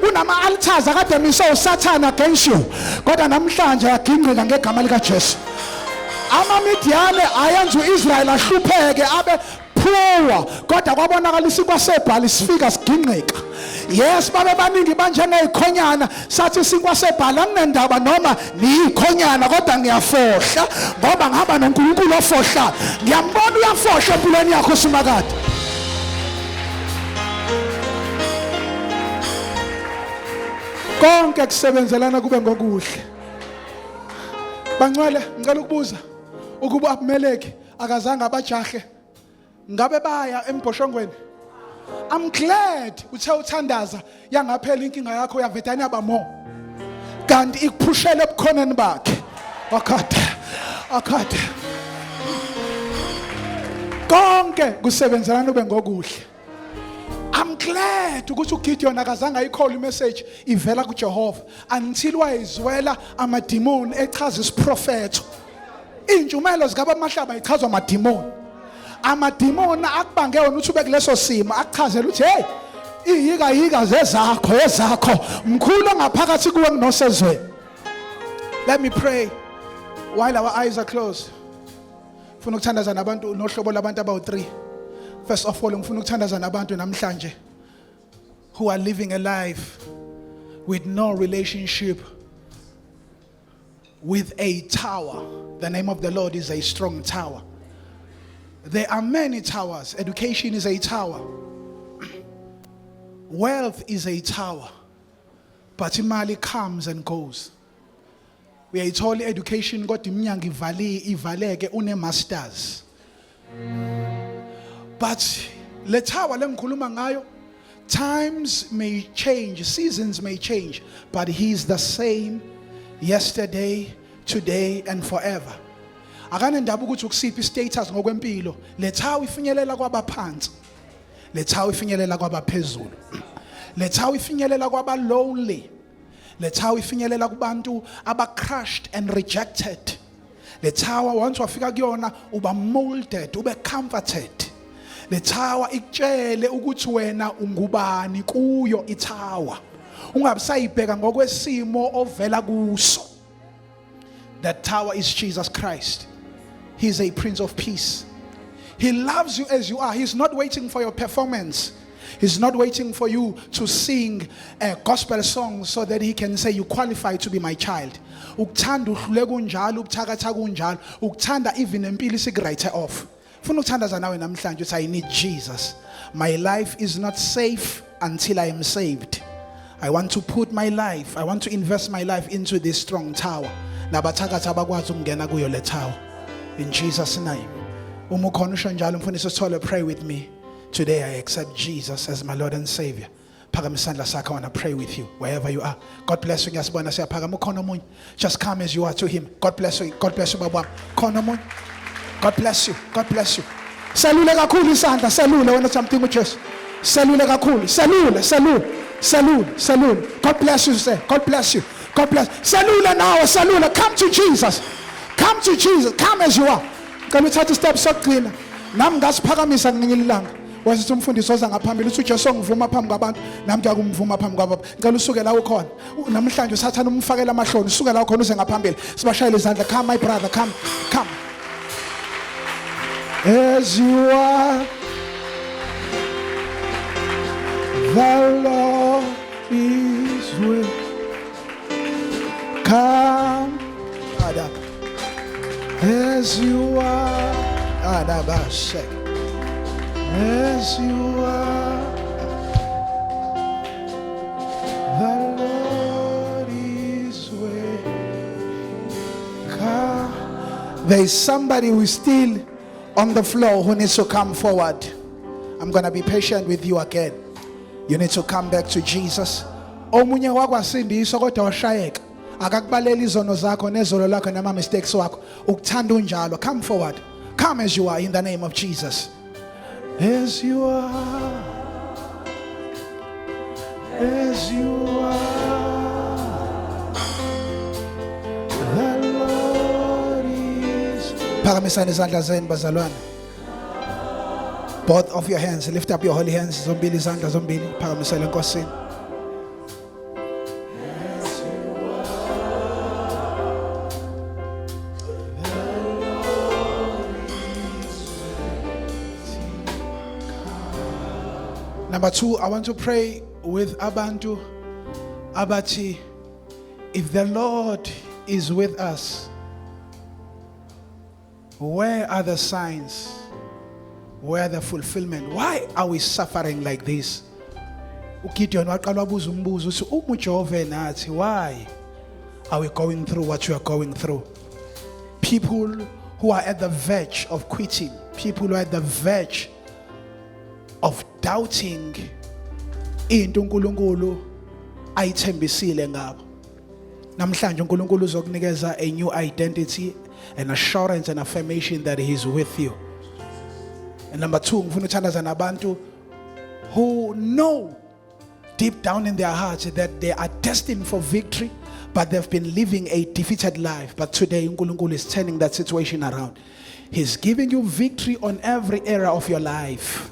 Kunama altars akade miso usathane against you, kodwa namhlanje yaginqika ngegama lika Jesu. Amamidiyane ayenza uIsrael ahlupheke abe poor, kodwa kwabonakala isinkwa sebhali sifika siginqika. Yes, babe baningi banjengezikhonyana, sathi isinkwa sebhali anginendaba noma niyikhonyana, kodwa ngiyafohla ngoba ngihamba noNkulunkulu ofohla. Ngiyambona uyafohla empilweni yakho simakade. Konke kusebenzelana kube ngokuhle. Bangcwele, ngicela ukubuza ukuba abameleki akazange abajahe ngabe baya embhoshongweni? I'm glad uthe uthandaza yangaphela inkinga yakho yavedana yabamo, kanti ikuphushele ebukhoneni bakhe. Akade konke kusebenzelana ube ngokuhle. I'm glad ukuthi uGideon akazange ayikhola imessage ivela kuJehova until wayizwela amadimoni echaza isiprofetho. Injumelo zikabamahlaba ichazwa amadimoni. Amadimoni akubange wena uthi ube kuleso simo akuchazela ukuthi hey, iyika ezakho mkhulu ngaphakathi kuwe nginosezweni. Let me pray while our eyes are closed. Ngifuna ukuthandaza nabantu nohlobo labantu abawu3. First of all, ngifuna ukuthandaza nabantu namhlanje who are living a life with no relationship with a tower. The name of the Lord is a strong tower. There are many towers. Education is a tower. Wealth is a tower. But imali comes and goes. We are told education got iminyango ivaleke une masters. But le tower lemkhuluma ngayo, times may change, seasons may change, but he is the same yesterday, today and forever. Akanendaba ukuthi ukusiphi status ngokwempilo. Le tower ifinyelela kwabaphansi. Le tower ifinyelela kwabaphezulu. Le tower ifinyelela kwaba lonely. Le tower ifinyelela kubantu aba crushed and rejected. Le tower once wafika kuyona uba molded, ube comforted. Le tower ikutshele ukuthi wena ungubani kuyo itower. Ungabisayibheka ngokwesimo ovela kuso. That tower is Jesus Christ. He is a Prince of Peace. He loves you as you are. He's not waiting for your performance. He's not waiting for you to sing a gospel song so that he can say you qualify to be my child. Ukuthanda uhlule kunjalo, ubuthakatha kunjalo, ukuthanda even empilo isigrate off. Funa ukuthandaza nawe namhlanje uthi I need Jesus. My life is not safe until I am saved. I want to put my life, I want to invest my life into this strong tower. Nabathakatha abakwazi ukungena kuyo le tower. In Jesus' name. Uma ukhona usho njalo mfundisi Sithole, pray with me. Today I accept Jesus as my Lord and Savior. Phakama isandla sakho, I want to pray with you wherever you are. God bless you. Ngiyasibona siyaphakama ukhona omunye. Just come as you are to him. God bless you. God bless you baba. Khona omunye. God bless you. God bless you. Salule kakhulu isandla, salule wena something uJesu. Salule kakhulu. Salule. God bless you, sir. God bless you. God bless. Salule now, salule. Come to Jesus. Come to Jesus. Come as you are. Can we take a step sokuqina? Nami ngasiphakamisa ngelinye ilanga. Wasithi umfundisi oza ngaphambili uthi uJesu ngivuma phambi kwabantu, nami ngiyakumvuma phambi kwabantu. Ngicela usuke la ukhona. Namhlanje usathana umfakela amahloni. Usuke la ukhona uze ngaphambili. Sibashayele izandla. Come my brother, come. As you are, the Lord is with. Come, as you are, as you are, the Lord is with. Come. There is somebody who is still on the floor who needs to come forward. I'm going to be patient with you again. You need to come back to Jesus. Omunye wakwasindiswa kodwa washayeka. Akakubalela izono zakho nezolo lakho nama mistakes wakho. Ukuthanda unjalo. Come forward. Come as you are in the name of Jesus. As you are. As you are. The Lord is. Phakamisani izandla zenu bazalwane. Both of your hands, lift up your holy hands. Zombili izandla zombili. Phakamisele enkosini. Number 2, I want to pray with abantu abati. If the Lord is with us, where are the signs? Where are the fulfillment? Why are we suffering like this? Ugideon waqala wabuza umbuzo uthi uJehova nathi, why are we going through what you are going through? People who are at the verge of quitting, people who are at the verge of doubting into uNkulunkulu ayithembisile ngabo. Namhlanje uNkulunkulu uzokunikeza a new identity, an assurance and affirmation that he is with you. And number 2, ngifuna ukuthandaza nabantu who know deep down in their hearts that they are destined for victory, but they've been living a defeated life. But today uNkulunkulu is turning that situation around. He's giving you victory on every area of your life.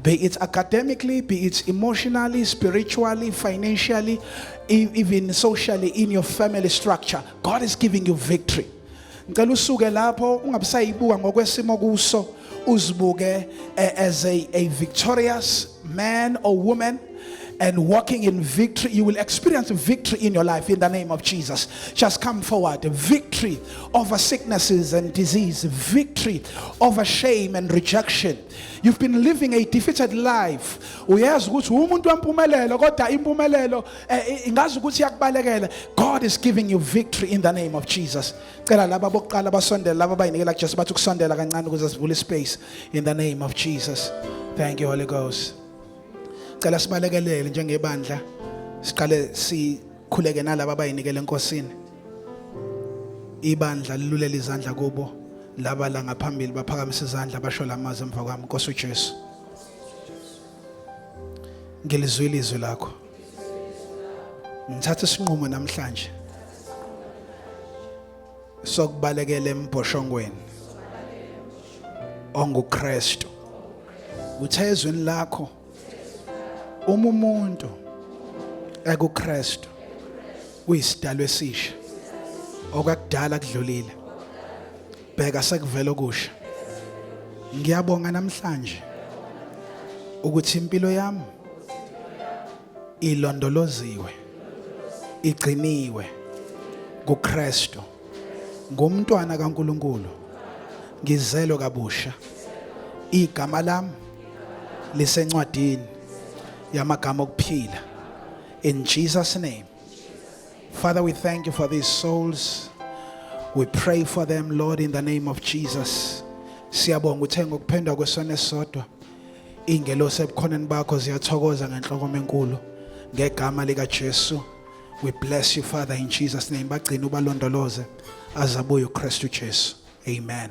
Be it academically, be it emotionally, spiritually, financially, even socially, in your family structure. God is giving you victory. Ngicela usuke lapho ungabisayibuka ngokwesimo kuso, uzibuke as a victorious man or woman and walking in victory. You will experience victory in your life in the name of Jesus. Just come forward. Victory over sicknesses and disease. Victory over shame and rejection. You've been living a defeated life. Uyazi ukuthi umuntu wempumelelo kodwa impumelelo ingazi ukuthi iyakubalekela. God is giving you victory in the name of Jesus. Cela laba bokuqala basondela laba bayinikela just bathi ukusondela kancane ukuze sivule space in the name of Jesus. Thank you, Holy Ghost. Cela sibalekelele njengebandla siqale sikhuleke nalabo abayinikele enkosini. Ibandla lilulela izandla kubo, laba la ngaphambili baphakamisa izandla basho lamazi emva kwami. Nkosi uJesu, ngilizwile izwi lakho. Ngithatha isinqumo namhlanje sokubalekela embhoshongweni onguKristu. Uthe ezweni lakho umuntu ekuKristu uyisidalwa esisha, okwakudala kudlulile, bheka sekuvela okusha. Ngiyabonga namhlanje ukuthi impilo yami ilondoloziwe, igciniwe kuKristu, ngumntwana kaNkulunkulu, ngizelwe kabusha. Igama lami lisencwadini yamagama okuphila. In Jesus' name. Father, we thank you for these souls. We pray for them, Lord, in the name of Jesus. Siyabonga uthe ngokuphendwa kwesona esodwa ingelosi ebukhoneni bakho ziyathokoza ngenhloko enkulu ngegama lika Jesu. We bless you, Father, in Jesus' name. Bagcina ubalondoloze azabuye uKristu Jesu. Amen.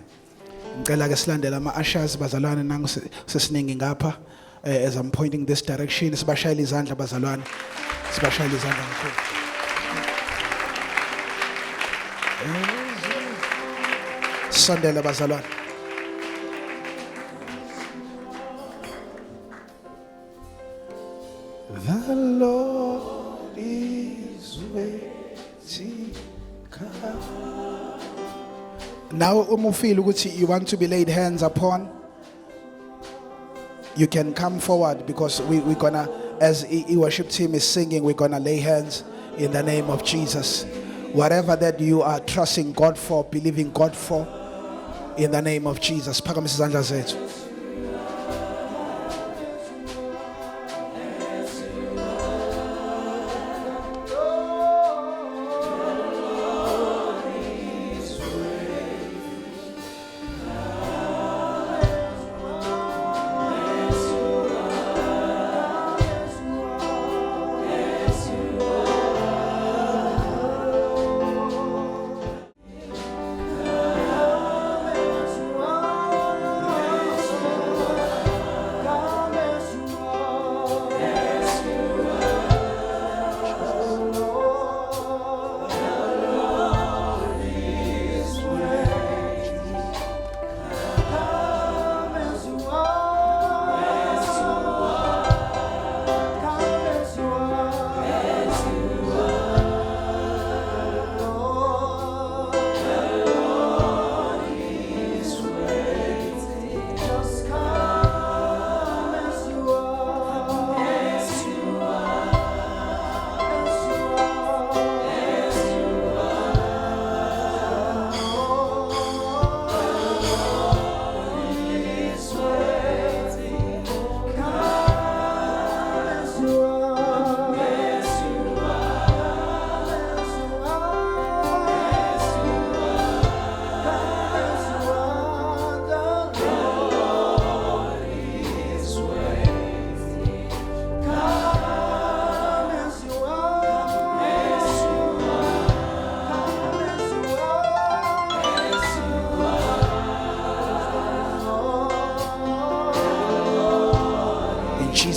Ngicela ke silandela ama-ushers bazalwane nangu sesiningi ngapha. As I'm pointing this direction, sibashayela izandla bazalwane, sibashayela izandla kakhulu. Sondela bazalwane. The Lord is waiting. Now umufile ukuthi you want to be laid hands upon, you can come forward, because we're gonna, as worship team is singing, we're gonna lay hands in the name of Jesus. Whatever that you are trusting God for, believing God for, in the name of Jesus. Phakamisa izandla zethu.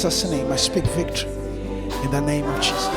Jesus' name, I speak victory. In the name of Jesus.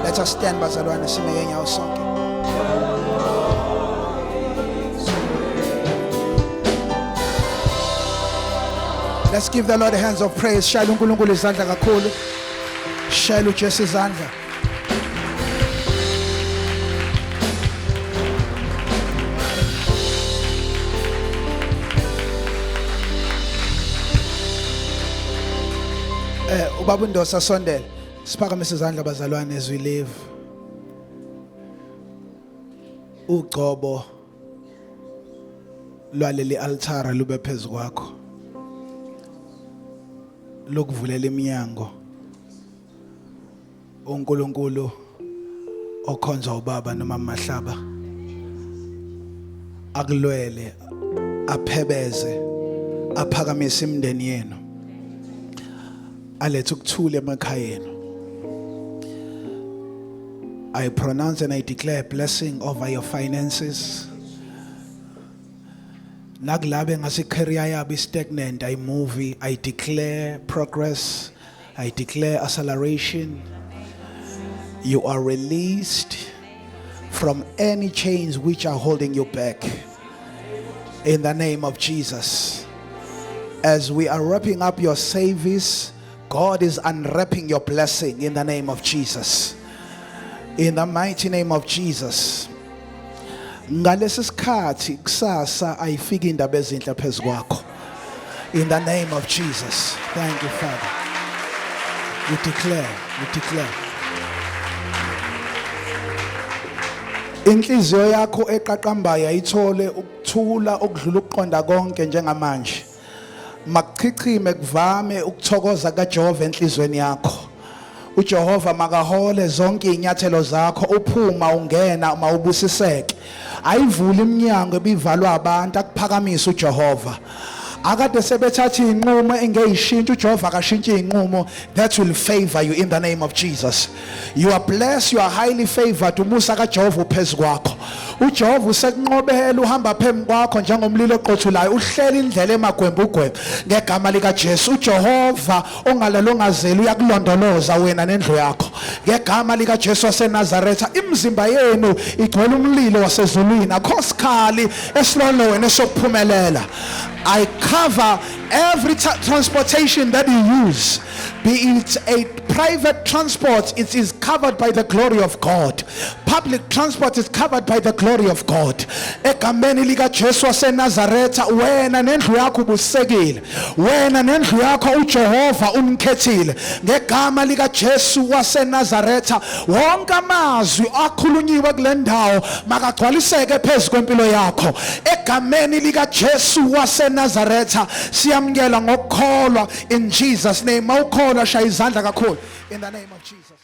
Let us stand bazalwane sime ngenyawo sonke. Let's give the Lord a hands of praise. Shayela uNkulunkulu izandla kakhulu. Shayela uJesu izandla. Ubaba uNdosa sondela. Siphakamise izandla bazalwane as we live. Ugcobo lwaleli altar lube phezu kwakho. Lokuvulela iminyango. uNkulunkulu okhonza ubaba noma mahlaba. Akulwele, aphebeze, aphakamise imindeni yenu. Alethe ukuthula emakhaya yenu. I pronounce and I declare blessing over your finances. Naglabe ngasi career yabo stagnant, I move, I declare progress, I declare acceleration. You are released from any chains which are holding you back. In the name of Jesus. As we are wrapping up your service, God is unwrapping your blessing in the name of Jesus. In the mighty name of Jesus. Ngalesi sikhathi kusasa ayifiki indaba ezinhle phezu kwakho. In the name of Jesus. Thank you, Father. We declare. Inhliziyo yakho eqaqambayo ayithole ukuthula okudlula ukuqonda konke njengamanje. Makuchichime kuvame ukuthokoza kaJehova enhlizweni yakho. uJehova makahole zonke inyathelo zakho uphuma ungena mawubusiseke. Ayivula iminyango ebivalwa abantu akuphakamise uJehova. Akade sebethatha inqumo engeyishintsha uJehova akashintshe inqumo that will favor you in the name of Jesus. You are blessed, you are highly favored. Umusa kaJehova uphezulu kwakho. uJehova usekunqobela uhamba phambi kwakho njengomlilo oqothulayo uhlela indlela emagwembugwembu ngegama lika Jesu. uJehova ongalalongazeli uyakulondoloza wena nendlu yakho ngegama lika Jesu waseNazaretha. imizimba yenu igcwele umlilo wasezulwini, akho sikhali esilolweni esokuphumelela. I cover every transportation that you use, be it a private transport, it is covered by the glory of God. Public transport is covered by the glory of God. Egameni lika Jesu waseNazaretha, wena nendlu yakho ubusekile, wena nendlu yakho uJehova umkhethile ngegama lika Jesu waseNazaretha. wonke amazwi akhulunyiwe kule ndawo makagcwaliseke phezu kwempilo yakho egameni lika Jesu waseNazaretha. Siyamukela ngokukholwa in Jesus name. Mawukholwa shaya izandla kakhulu in the name of Jesus.